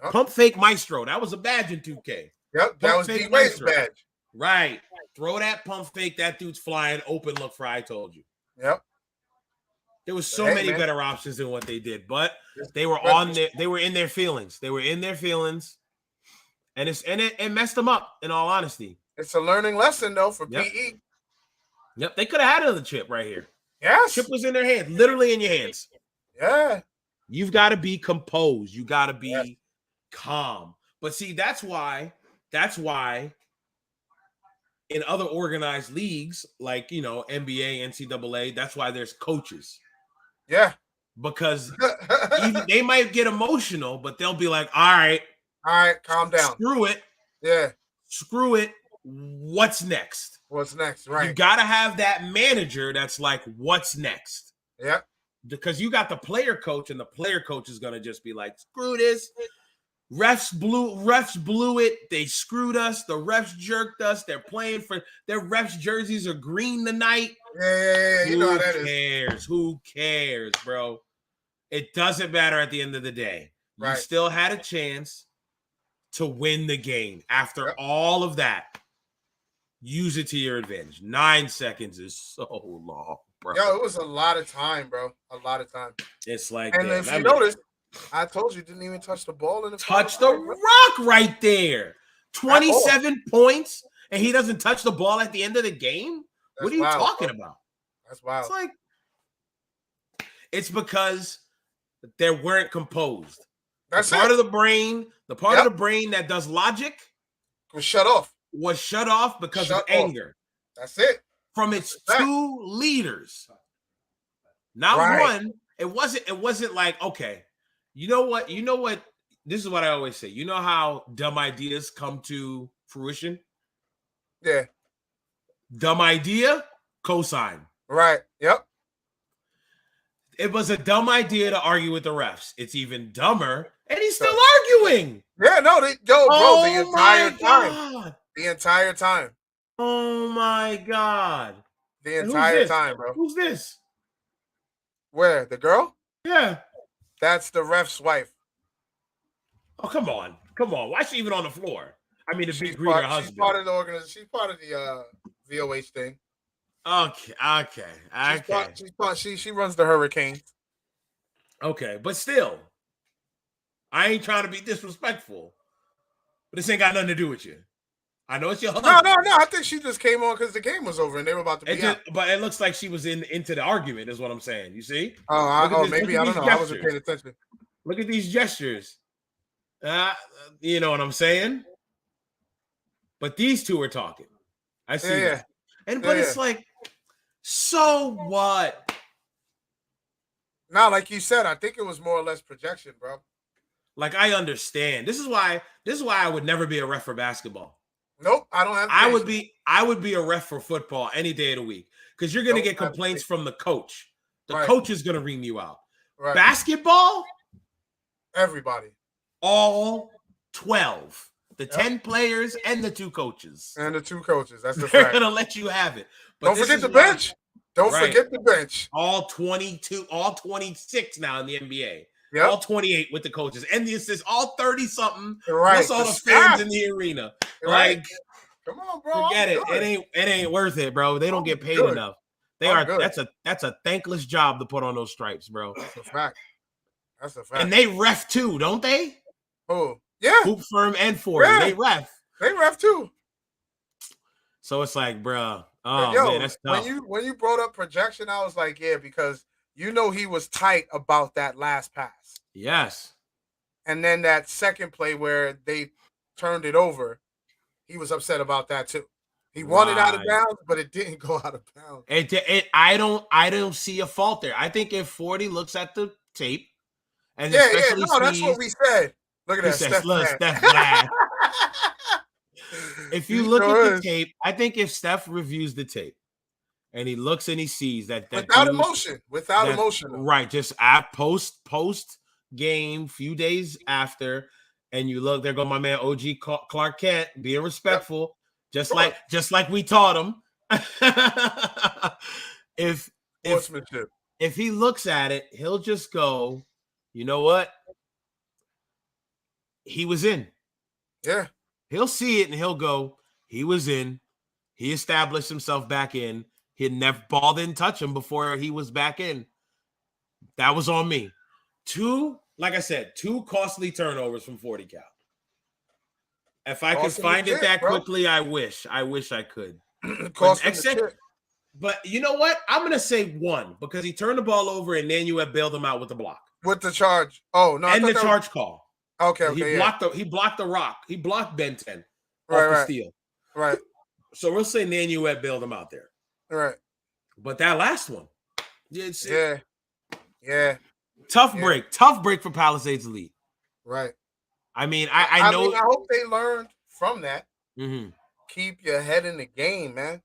Yep.
Pump fake maestro. That was a badge in 2K.
Yep. That
Pump
was
fake
D Wade's
maestro.
badge.
Right. Throw that pump fake. That dude's flying. Open look for I told you.
Yep.
There was so
Hey,
many
man.
better options than what they did, but they were
Right.
on their, they were in their feelings. They were in their feelings. And it messed them up, in all honesty.
It's a learning lesson though for
Yep.
PE.
Yep. They could have had another chip right here.
Yes.
Chip was in their hands, literally in your hands.
Yeah.
You've got to be composed. You got to be
Yes.
calm. But see, that's why in other organized leagues, like, NBA, NCAA, that's why there's coaches.
Yeah.
Because even, they might get emotional, but they'll be like, all right,
calm down.
Screw it.
Yeah.
Screw it. What's next?
What's next?
You
Right.
got to have that manager that's like, what's next?
Yeah.
Because you got the player coach, and the player coach is going to just be like, screw this. Refs blew it. They screwed us. The refs jerked us. They're playing for their refs jerseys are green tonight.
Yeah. You know how that
Who
is.
cares? Who cares, bro? It doesn't matter at the end of the day. You
Right.
still had a chance to win the game. After all of that, use it to your advantage. 9 seconds is so long, bro.
Yo, it was a lot of time, bro. A lot of time.
It's like,
And
damn,
if
I
you
mean,
notice, I told you didn't even touch the ball in the
touch the
final.
rock right there. 27 points, and he doesn't touch the ball at the end of the game?
That's
What are you
wild,
talking
bro.
about?
That's wild.
It's like, it's because they weren't composed.
That's
the part
it.
of the brain, the part of the brain that does logic
was shut off.
Was shut off because
Shut
of anger.
That's it.
From its
That's
two leaders. Not
Right.
one. It wasn't like, okay, you know what? This is what I always say. You know how dumb ideas come to fruition?
Yeah.
Dumb idea, cosign.
Right. Yep.
It was a dumb idea to argue with the refs. It's even dumber, and he's still arguing.
Yeah, no, bro,
Oh
the entire
my
time.
God.
The entire time.
Oh my God.
The
And who's
entire
this?
time, bro.
Who's this?
Where? The girl?
Yeah.
That's the ref's wife.
Oh, come on. Come on. Why is she even on the floor? I mean, to be
She's
greet her
part,
husband.
she's part of the organization. She's part of the VOH thing.
Okay.
She runs the Hurricane.
Okay, but still, I ain't trying to be disrespectful, but this ain't got nothing to do with you. I know it's your
No. I think she just came on because the game was over and they were about to be out.
But it looks like she was into the argument, is what I'm saying. You see?
Maybe I don't know. I wasn't paying attention.
Look at these gestures. You know what I'm saying? But these two are talking. I see that. But it's like, so what?
Now, like you said, I think it was more or less projection, bro.
Like, I understand. This is why I would never be a ref for basketball.
Nope, I don't have.
I would be a ref for football any day of the week because you're gonna get complaints from the coach. The coach is gonna ring you out. Right. Basketball,
everybody,
all 12, the 10 players and the 2 coaches.
That's the
They're
fact.
gonna let you have it. But
don't forget the bench. Don't forget the bench.
All 22, all 26 now in the NBA.
Yep.
All 28 with the coaches and the assists, all 30-something.
Right.
Plus all the fans in the arena.
Right.
Like,
come on, bro.
Forget it. It ain't worth it, bro. They don't get paid enough. That's a thankless job to put on those stripes, bro.
That's a fact.
And they ref too, don't they?
Oh, yeah.
Hoop Firm and 40. Yeah. They ref.
They ref too.
So it's like, bro. Oh, man, that's tough.
When you brought up projection, I was like, yeah, because you know he was tight about that last pass.
Yes.
And then that second play where they turned it over, he was upset about that too. He wanted out of bounds, but it didn't go out of bounds.
I don't see a fault there. I think if 40 looks at the tape, and
that's what we said. Look at that, Steph
Glad. If you look at the tape, I think if Steph reviews the tape and he looks and he sees that
without emotion,
right? Just at post game, few days after, and you look, there go my man OG Clark Kent being respectful, just like we taught him. If he looks at it, he'll just go, you know what? He was in.
Yeah.
He'll see it and he'll go, he was in. He established himself back in. Ball didn't touch him before he was back in. That was on me. 2 costly turnovers from 40 cal. If I could find it that quickly, I wish I could. But you know what? I'm going to say 1 because he turned the ball over and Nanuet bailed him out with the block.
With the charge. Oh, no.
And the charge call.
Okay.
He blocked the rock. He blocked Ben 10 off the steal.
Right.
So we'll say Nanuet bailed him out there.
Right.
But that last one.
Yeah.
Tough break for Palisades Elite.
Right.
I mean, I know.
I hope they learned from that.
Mm-hmm.
Keep your head in the game, man.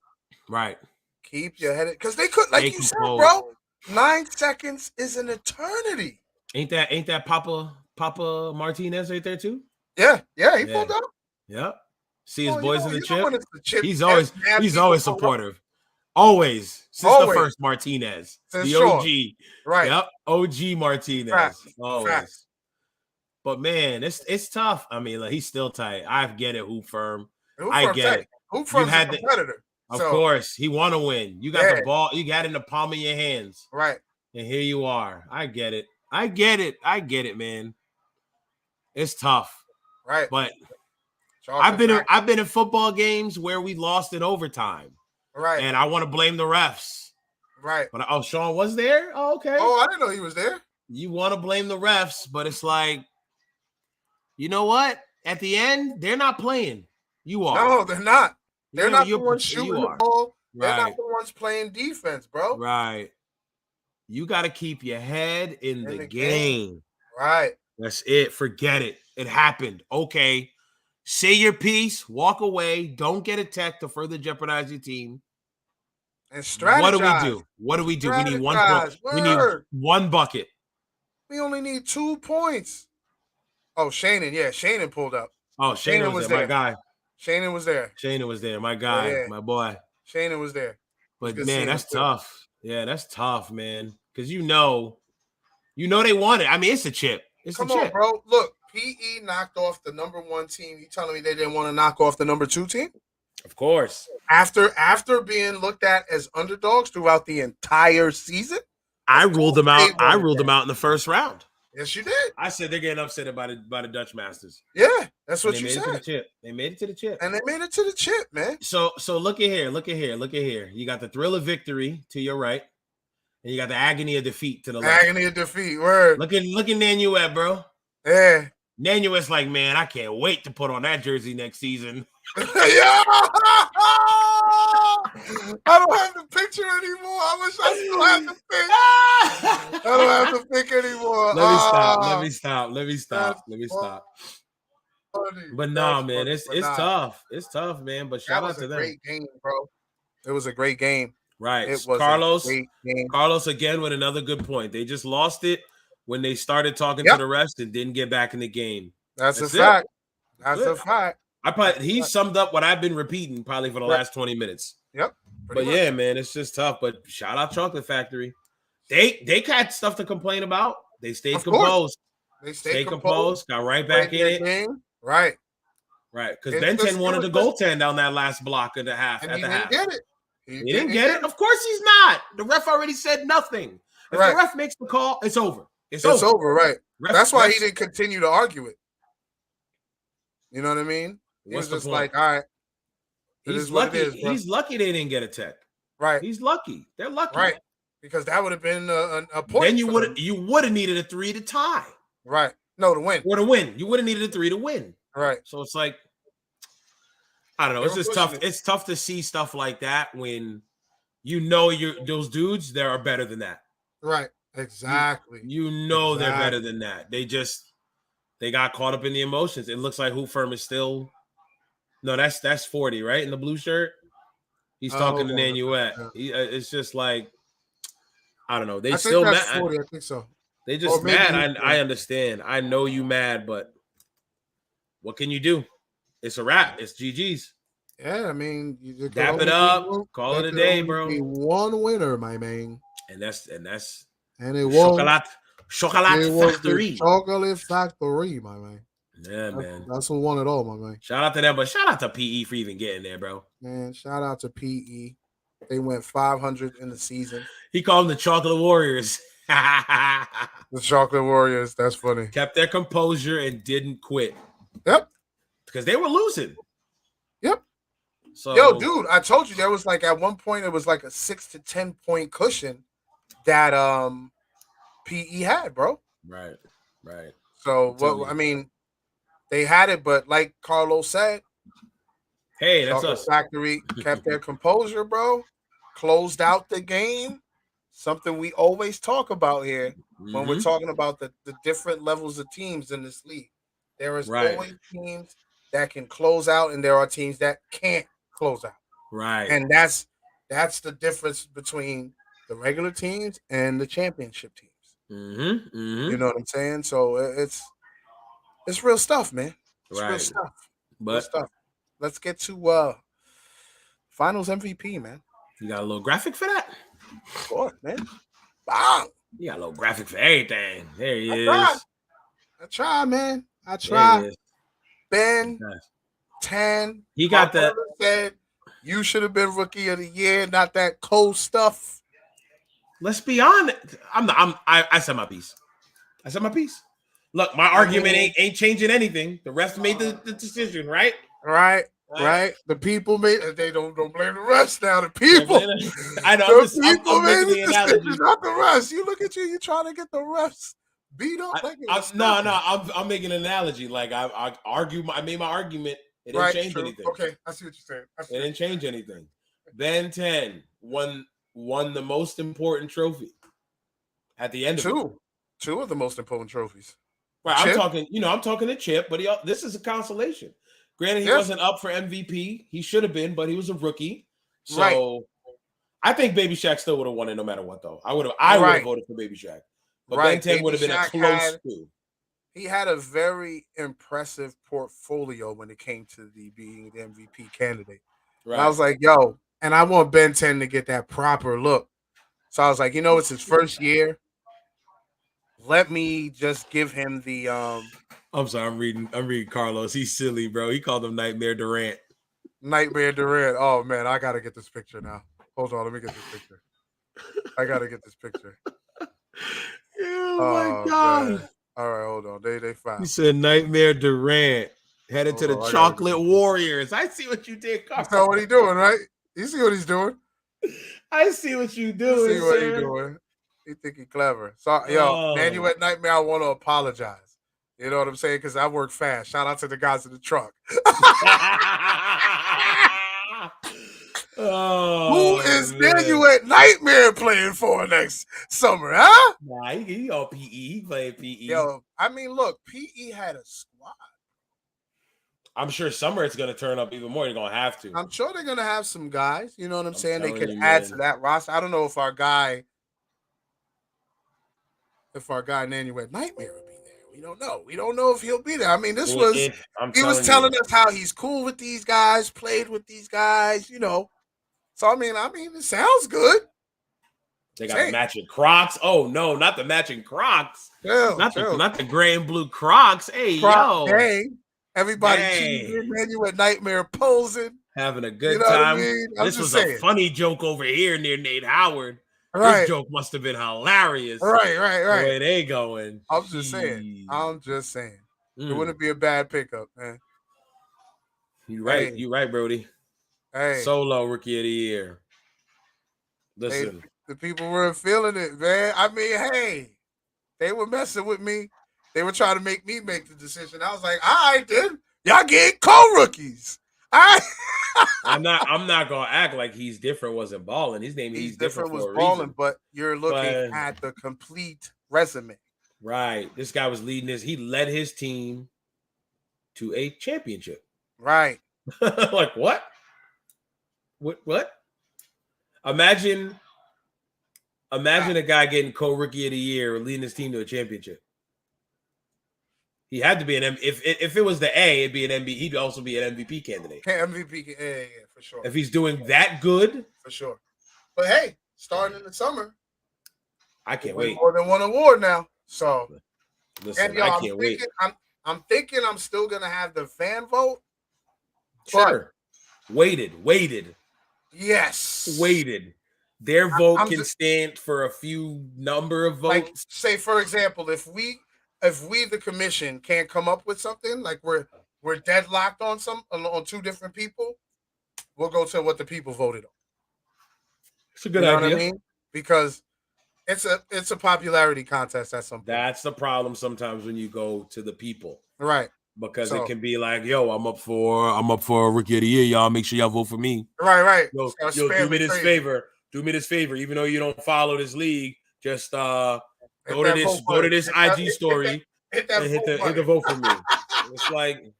Right.
Keep your head in, because they could, like you said, bro. 9 seconds is an eternity.
Ain't that Papa Martinez right there too?
Yeah, he pulled up.
Yep. See his boys in the chip. He's always supportive. Always since the first Martinez, the OG.
Right.
Yep. OG Martinez.
Facts.
Always.
Facts.
But man, it's tough. I mean, he's still tight. I get it, Hoop Firm.
I get it. Hoop Firm's a competitor.
Of course, he want to win. You got the ball. You got it in the palm of your hands.
Right.
And here you are. I get it, man. It's tough.
Right.
But I've been in football games where we lost in overtime.
Right.
And I want to blame the refs.
Right.
But Sean was there? Oh, okay.
Oh, I didn't know he was there.
You want to blame the refs, but it's like, you know what? At the end, they're not playing. You are.
No, they're not. They're not the ones shooting the ball. They're not the ones playing defense, bro.
Right. You got to keep your head in the game.
Right.
That's it. Forget it. It happened. Okay. Say your piece. Walk away. Don't get a tech to further jeopardize your team.
And strategize.
What do we do? We need 1 point. We need 1 bucket.
We only need 2 points. Oh, Shannon. Yeah, Shannon pulled up.
Oh, Shannon was there. My guy.
Shannon was there. My guy. My boy. Shannon was there.
But man, that's tough. Yeah, that's tough, man. Because you know they want it. I mean, it's a chip.
Come on, bro. Look, PE knocked off the number 1 team. You telling me they didn't want to knock off the number 2 team?
Of course.
After being looked at as underdogs throughout the entire season,
I ruled them out. I ruled them out in the first round.
Yes, you did.
I said they're getting upset by the Dutch Masters.
Yeah, that's what you
said. They made it to the chip.
And they made it to the chip, man.
So look at here. You got the thrill of victory to your right, and you got the agony of defeat to the left.
Agony of defeat. Word.
Look at Nanuet, bro.
Yeah.
Nanuet's like, man, I can't wait to put on that jersey next season.
Yeah. I don't have the picture anymore. I wish I still had the pic. I don't have the pic anymore.
Let me stop.
Funny.
But no, man, it's tough. It's tough, man. But shout out to them.
That was a great game, bro. It was a great game.
Right.
It was
Carlos.
a great game.
Carlos again with another good point. They just lost it when they started talking to the refs and didn't get back in the game.
That's a fact. That's a fact.
He summed up what I've been repeating probably for the last 20 minutes.
Yep.
But yeah, man, it's just tough. But shout out Chocolate Factory. They had stuff to complain about. They stayed composed.
They stayed
composed. Got right back in it.
Game. Right.
Because Ben 10 wanted to goaltend down that last block at the half.
And he didn't get it.
He didn't get it. Of course he's not. The ref already said nothing. If the ref makes the call, it's over. It's over.
Right. That's why he didn't continue to argue it. You know what I mean? He was just like, all right.
He's lucky. He's lucky they didn't get a tech.
Right.
He's lucky. They're lucky.
Right. Because that would have been a point.
Then you would have needed a 3 to tie.
Right. No, to win.
Or to win. You would have needed a 3 to win.
Right.
So it's like, I don't know. It's just tough. It's tough to see stuff like that when you know those dudes, they are better than that.
Right. Exactly.
They're better than that. They got caught up in the emotions. It looks like Hoop Firm is still. No, that's 40, right? In the blue shirt. He's talking to Nanuet. It's just like, I don't know. They still mad.
40, I think so.
They just mad. I understand. I know you mad, but what can you do? It's a wrap. It's GG's.
Yeah, I mean,
dap it up. Call it a day, bro.
One winner, my man.
And it
was
Chocolate Factory.
Chocolate Factory, my man.
Yeah, man.
That's who won it all, my man.
Shout out to them, but shout out to PE for even getting there, bro.
Man, shout out to PE. They went 500 in the season.
He called them the Chocolate Warriors.
The Chocolate Warriors. That's funny.
Kept their composure and didn't quit.
Yep.
Because they were losing.
Yep.
So,
yo, dude, I told you there was like at one point it was like a 6 to 10 point cushion that PE had, bro.
Right.
So I mean, they had it, but like Carlos said,
hey, that's us.
Factory kept their composure, bro. Closed out the game. Something we always talk about here when we're talking about the different levels of teams in this league. There is always teams that can close out, and there are teams that can't close out.
Right.
And that's the difference between the regular teams and the championship teams. You know what I'm saying? So it's real stuff, man. It's real stuff. Real stuff. Let's get to Finals MVP, man.
You got a little graphic for that?
Of course, man. Bang!
You got a little graphic for everything. There he is.
I try, man. I try. Ben 10.
He got that.
Said you should have been Rookie of the Year, not that cold stuff.
Let's be honest. I said my piece. Look, my argument ain't changing anything. The refs made the decision, right?
Right. The people made. They don't blame the refs now. The people.
I know.
The people made the decision, not the refs. You look at you. You trying to get the refs beat up.
I'm making an analogy. Like I made my argument. It didn't change anything.
Okay, I see what you're saying.
It didn't change anything. Ben 10 won the most important trophy at the end of it.
Two of the most important trophies.
Right, I'm talking to Chip, but this is a consolation. Granted, he wasn't up for MVP. He should have been, but he was a rookie. So I think Baby Shaq still would have won it no matter what, though. I would have voted for Baby Shaq. But Ben 10 would have been a close two.
He had a very impressive portfolio when it came to being the MVP candidate. Right. I was like, yo, and I want Ben 10 to get that proper look. So I was like, it's his first year. Let me just give him the
I'm sorry, I'm reading Carlos. He's silly, bro. He called him Nightmare Durant.
Nightmare Durant. Oh man, I gotta get this picture now. Hold on, let me get this picture. I gotta get this picture.
Oh my god. Man.
All right, hold on. They
He
found.
said Nightmare Durant headed to the Chocolate Warriors. I see what you did, Carl.
You know what he's doing, right? You see what he's doing?
I see what you doing.
See what he's doing. He think he clever. So, man, you at Nightmare. I want to apologize. You know what I'm saying? Because I work fast. Shout out to the guys in the truck. Who is Daniel at Nightmare playing for next summer, huh?
Nah, he on PE. He playing PE.
Yo, I mean, look, PE had a squad.
I'm sure summer it's going to turn up even more. You're going to have to.
I'm sure they're going to have some guys. You know what I'm saying? They can add to that roster. I don't know if our guy Daniel at Nightmare will be there. We don't know. We don't know if he'll be there. I mean, he was telling us how he's cool with these guys, played with these guys, you know. So I mean, it sounds good.
They got the matching Crocs. Oh no, not the matching Crocs. Not the gray and blue Crocs. Hey,
Croc gang. Everybody cheating, man. You at Nightmare posing,
having a good time.
I mean?
This was a funny joke over here near Nate Howard.
Right.
This joke must have been hilarious.
Right.
The way they going.
I'm just saying. It wouldn't be a bad pickup, man.
You right. You right, Brody.
Hey.
Solo Rookie of the Year. Listen.
The people were feeling it, man. I mean, hey, they were messing with me. They were trying to make me make the decision. I was like, all right, then. Y'all get co-rookies. All right.
I'm not gonna act like he's different wasn't balling. His name he's different was balling,
but you're looking at the complete resume.
Right. This guy was leading he led his team to a championship.
Right.
Like what? What? Imagine a guy getting co-rookie of the year leading his team to a championship. He had to be an if it was the A, it'd be an MVP. He'd also be an MVP candidate.
MVP, yeah, for sure.
If he's doing that good,
for sure. But hey, starting in the summer,
I can't wait.
More than one award now. So,
listen, I can't wait.
I'm thinking I'm still gonna have the fan vote.
Sure. Weighted.
Yes.
Weighted. Their vote can stand for a few number of votes.
Like, say, for example, if we the commission can't come up with something, like we're deadlocked on two different people, we'll go to what the people voted on.
It's a good idea.
What I mean? Because it's a popularity contest at some point.
That's the problem sometimes when you go to the people.
Right.
Because it can be like, yo, I'm up for a rookie of the year. Y'all make sure y'all vote for me.
Right.
Yo, do me this favor. Do me this favor. Even though you don't follow this league, just go to this IG story and hit the vote for me. It's like,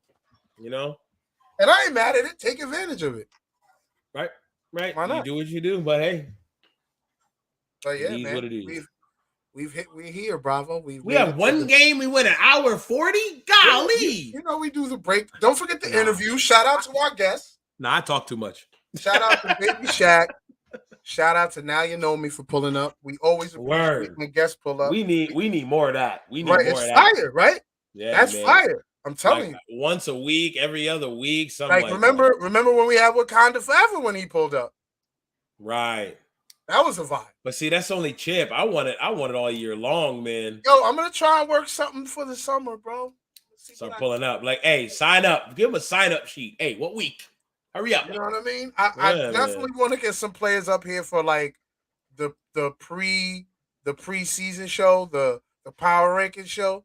you know.
And I ain't mad at it. Take advantage of it.
Right.
Why not?
You do what you do, but hey.
But yeah, man.
What it is.
We're here, Bravo.
We have one game. We went an hour 40. Golly.
You know, we do the break. Don't forget the interview. Shout out to our guests.
Nah, I talk too much.
Shout out to Baby Shaq. Shout out to Now You Know Me for pulling up. We always appreciate when guests pull up.
We need more of that. We need
more
of
that.
It's
fire, right?
Yeah,
that's
man.
fire. I'm telling you.
Once a week, every other week, something like
remember when we had Wakanda Forever when he pulled up?
Right.
That was a vibe.
But see, that's only Chip. I want it all year long, man.
Yo, I'm gonna try and work something for the summer, bro.
Start pulling up. Like, hey, sign up. Give him a sign-up sheet. Hey, what week? Hurry up.
You know what I mean? I definitely want to get some players up here for like the preseason show, the power ranking show.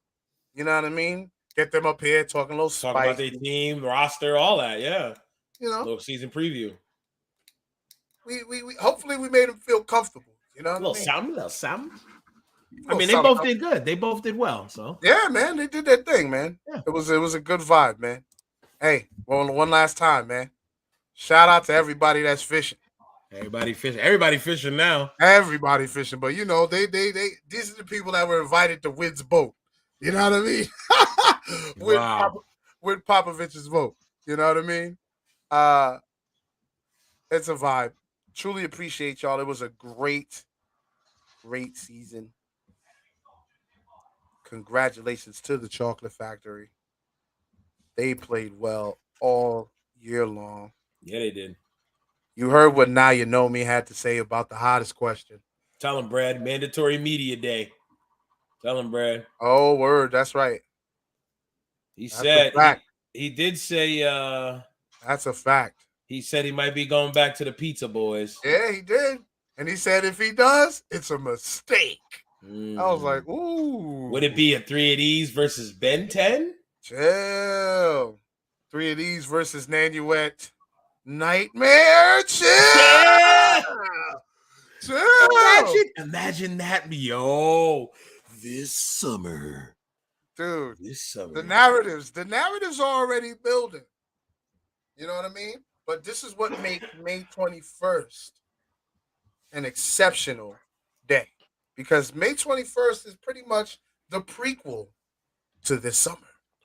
You know what I mean? Get them up here talking a little spice.
Talk about their team, roster, all that. Yeah.
You know,
little season preview.
We hopefully we made them feel comfortable. You know, what
little
something.
I mean, they both did good. They both did well. So
yeah, man, they did their thing, man. Yeah. It was a good vibe, man. Hey, one last time, man. Shout out to everybody that's fishing.
Everybody fishing. Everybody fishing now.
Everybody fishing, but you know, these are the people that were invited to Wid's boat. You know what I mean? With Popovich's vote. You know what I mean? It's a vibe. Truly appreciate y'all. It was a great season. Congratulations to the Chocolate Factory. They played well all year long.
Yeah, they did.
You heard what Now You Know Me had to say about the hottest question.
Tell them, Brad. Mandatory media day. Tell him, Brad.
Oh, word. That's right.
He said he did say
that's a fact.
He said he might be going back to the Pizza Boys.
Yeah, he did. And he said if he does, it's a mistake. I was like, ooh.
Would it be a 3 of these versus Ben 10?
Chill. 3 of these versus Nanuet. Nightmare. Chill. Chill.
Imagine that, yo. This summer.
Dude.
This summer.
The narratives are already building. You know what I mean? But this is what makes May 21st an exceptional day. Because May 21st is pretty much the prequel to this summer.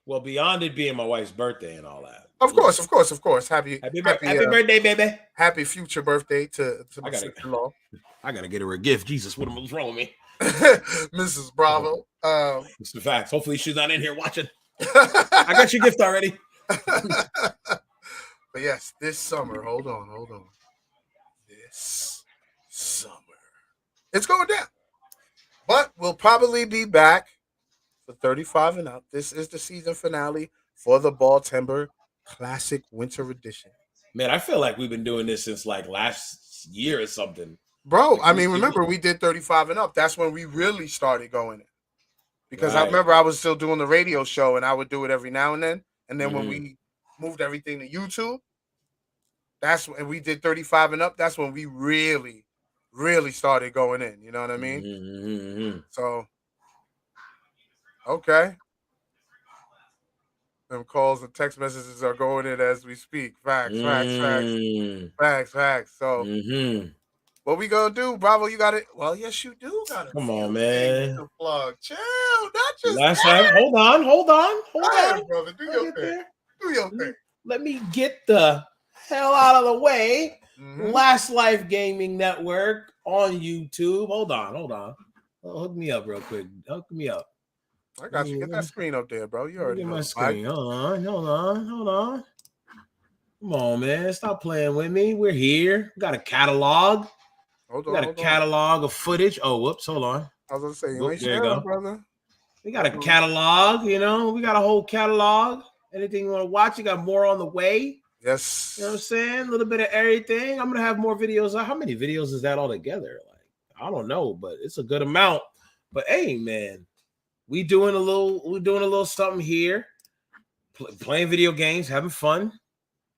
Well, beyond it being my wife's birthday and all that.
Of course. Happy
birthday, baby.
Happy future birthday to my sister-in-law.
I gotta get her a gift. Jesus, what was wrong with me?
Mrs. Bravo.
It's the facts. Hopefully she's not in here watching. I got your gift already.
But yes, this summer, hold on. This summer. It's going down. But we'll probably be back for 35 and up. This is the season finale for the Baltimore Classic Winter Edition.
Man, I feel like we've been doing this since like last year or something.
Bro, I mean, remember we did 35 and up. That's when we really started going in. Because I remember I was still doing the radio show and I would do it every now and then. And then when we moved everything to YouTube, that's when we did 35 and up. That's when we really started going in. You know what I mean? So, okay. Them calls and text messages are going in as we speak. Facts. So, what we gonna do, Bravo? You got it. Well, yes, you do got it.
Come on, man.
Plug. Chill. Not just
last time. Hold on,
brother. Do your thing.
Let me get the hell out of the way. Last Life Gaming Network on YouTube. Hold on. Hook me up real quick. Hook me up.
I got you. Get that screen up there, bro. You already
get
know.
My screen. Hold on. Come on, man. Stop playing with me. We're here. We got a catalog. We got a catalog of footage. Oh, whoops. Hold on.
I was gonna say, you ain't sure, brother.
We got a catalog, we got a whole catalog. Anything you want to watch, you got more on the way.
Yes.
You know what I'm saying? A little bit of everything. I'm gonna have more videos. How many videos is that all together? Like, I don't know, but it's a good amount. But hey, man, we're doing a little something here. Playing video games, having fun,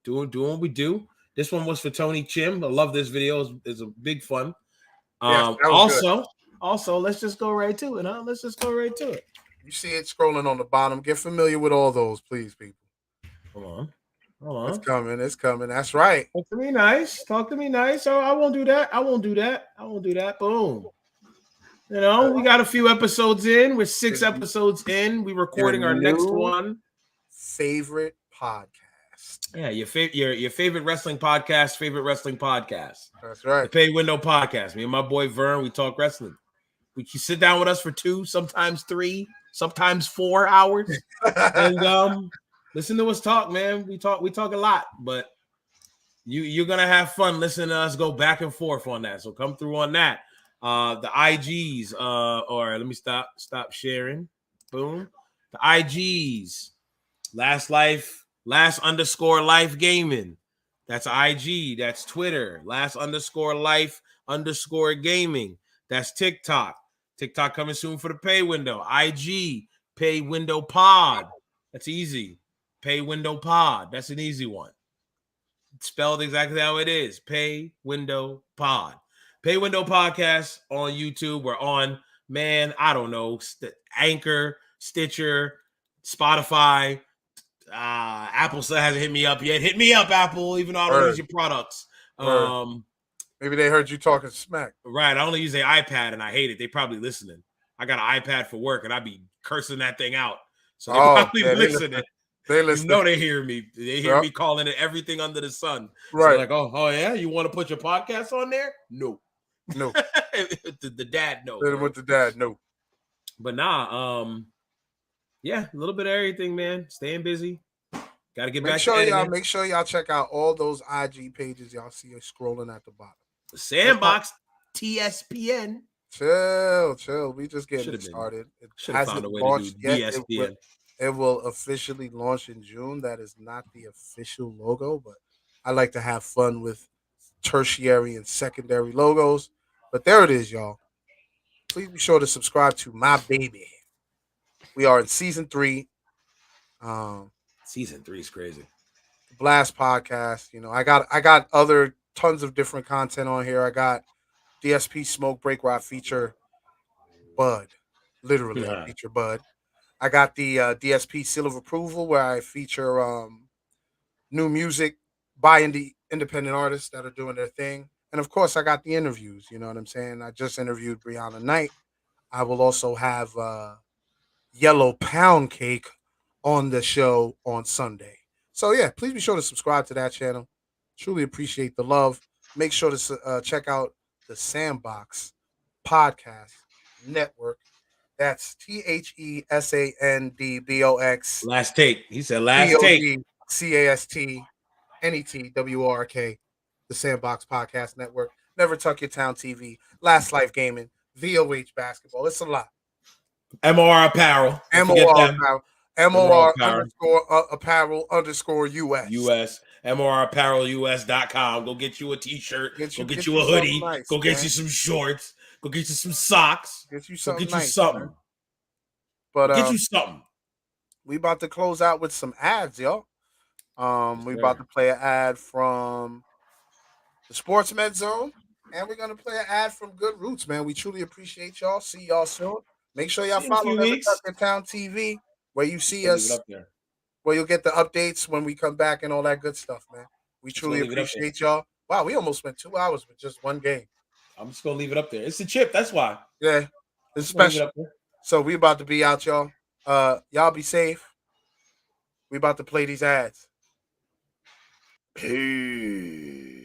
doing what we do. This one was for Tony Chim. I love this video. It's a big fun. Also, let's just go right to it, huh? Let's just go right to it.
You see it scrolling on the bottom. Get familiar with all those, please, people.
Hold on.
It's coming. That's right.
Talk to me nice. Oh, I won't do that. Boom. We got a few episodes in. We're 6 episodes in. We're recording our next one.
Favorite podcast.
Yeah, your favorite wrestling podcast.
That's right.
The Pay Window Podcast. Me and my boy Vern, we talk wrestling. You sit down with us for 2, sometimes 3, sometimes 4 hours, and listen to us talk, man. We talk a lot, but you're gonna have fun listening to us go back and forth on that. So come through on that. The IGs, or let me stop sharing. Boom. The IGs, last_life gaming. That's IG. That's Twitter. last_life_gaming. That's TikTok. TikTok coming soon for the Pay Window. IG, Pay Window Pod. That's easy. Pay Window Pod. That's an easy one. It's spelled exactly how it is. Pay Window Pod. Pay Window Podcast on YouTube. We're on, I don't know, Anchor, Stitcher, Spotify. Apple still hasn't hit me up yet. Hit me up, Apple, even though I don't use your products.
Maybe they heard you talking smack.
Right. I only use the iPad and I hate it. They probably listening. I got an iPad for work and I be cursing that thing out. So they probably listening.
They listen.
They hear me. They hear me calling it everything under the sun.
Right.
So like, oh yeah, you want to put your podcast on there? No. the dad, no.
With the dad, no.
But a little bit of everything, man. Staying busy. Got to get back to editing.
Make sure y'all check out all those IG pages y'all see scrolling at the bottom.
Sandbox, TSPN.
Chill. We just getting started. It hasn't launched yet. It will officially launch in June. That is not the official logo, but I like to have fun with tertiary and secondary logos. But there it is, y'all. Please be sure to subscribe to my baby. We are in season 3.
Season 3 is crazy.
The Blast Podcast. You know, I got other tons of different content on here. I got DSP Smoke Break where I feature Bud. Literally, I feature Bud. I got the DSP Seal of Approval where I feature new music by independent artists that are doing their thing. And of course, I got the interviews. You know what I'm saying? I just interviewed Brianna Knight. I will also have Yellow Pound Cake on the show on Sunday. So yeah, please be sure to subscribe to that channel. Truly appreciate the love. Make sure to check out the Sandbox Podcast Network. That's THESANDBOX.
Last take. He said last take.
CASTNETWORK. The Sandbox Podcast Network. Never Tuck Your Town TV. Last Life Gaming. VOH Basketball. It's a lot.
MOR Apparel.
MOR Apparel _ US.
MORapparelus.com. Go get you a t-shirt. Go get you a hoodie.
Nice,
go get you some shorts. Go get you some socks.
Get you something.
Go get you something.
But
get you something.
We about to close out with some ads, y'all. We about to play an ad from the Sports Med Zone, and we're gonna play an ad from Good Roots, man. We truly appreciate y'all. See y'all soon. Make sure y'all follow Never Tuck Your Town TV, where you see us, where you'll get the updates when we come back and all that good stuff, man. We truly appreciate y'all. Wow, we almost spent 2 hours with just one game.
I'm just gonna leave it up there. It's a chip, that's why.
Yeah, it's special. So we about to be out, y'all. Y'all be safe. We about to play these ads. Peace.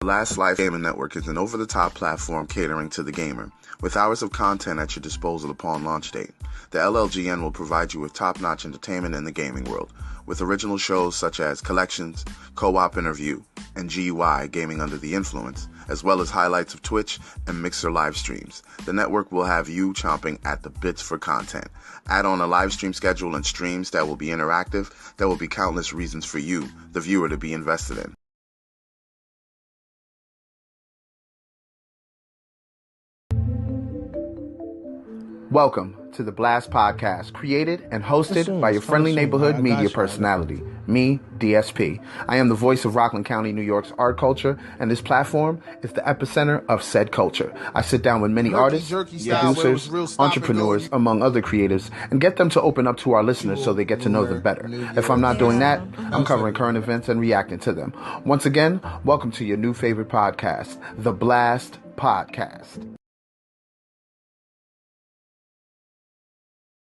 Last Life Gaming Network is an over-the-top platform catering to the gamer, with hours of content at your disposal upon launch date. The LLGN will provide you with top-notch entertainment in the gaming world, with original shows such as Collections, Co-op Interview, and GUI Gaming Under the Influence, as well as highlights of Twitch and Mixer live streams. The network will have you chomping at the bits for content. Add on a live stream schedule and streams that will be interactive. There will be countless reasons for you, the viewer, to be invested in. Welcome to the Blast Podcast, created and hosted by your friendly neighborhood media personality, me, DSP. I am the voice of Rockland County, New York's art culture, and this platform is the epicenter of said culture. I sit down with many artists, producers, entrepreneurs, among other creatives, and get them to open up to our listeners so they get to know them better. If I'm not doing that, I'm covering current events and reacting to them. Once again, welcome to your new favorite podcast, the Blast Podcast.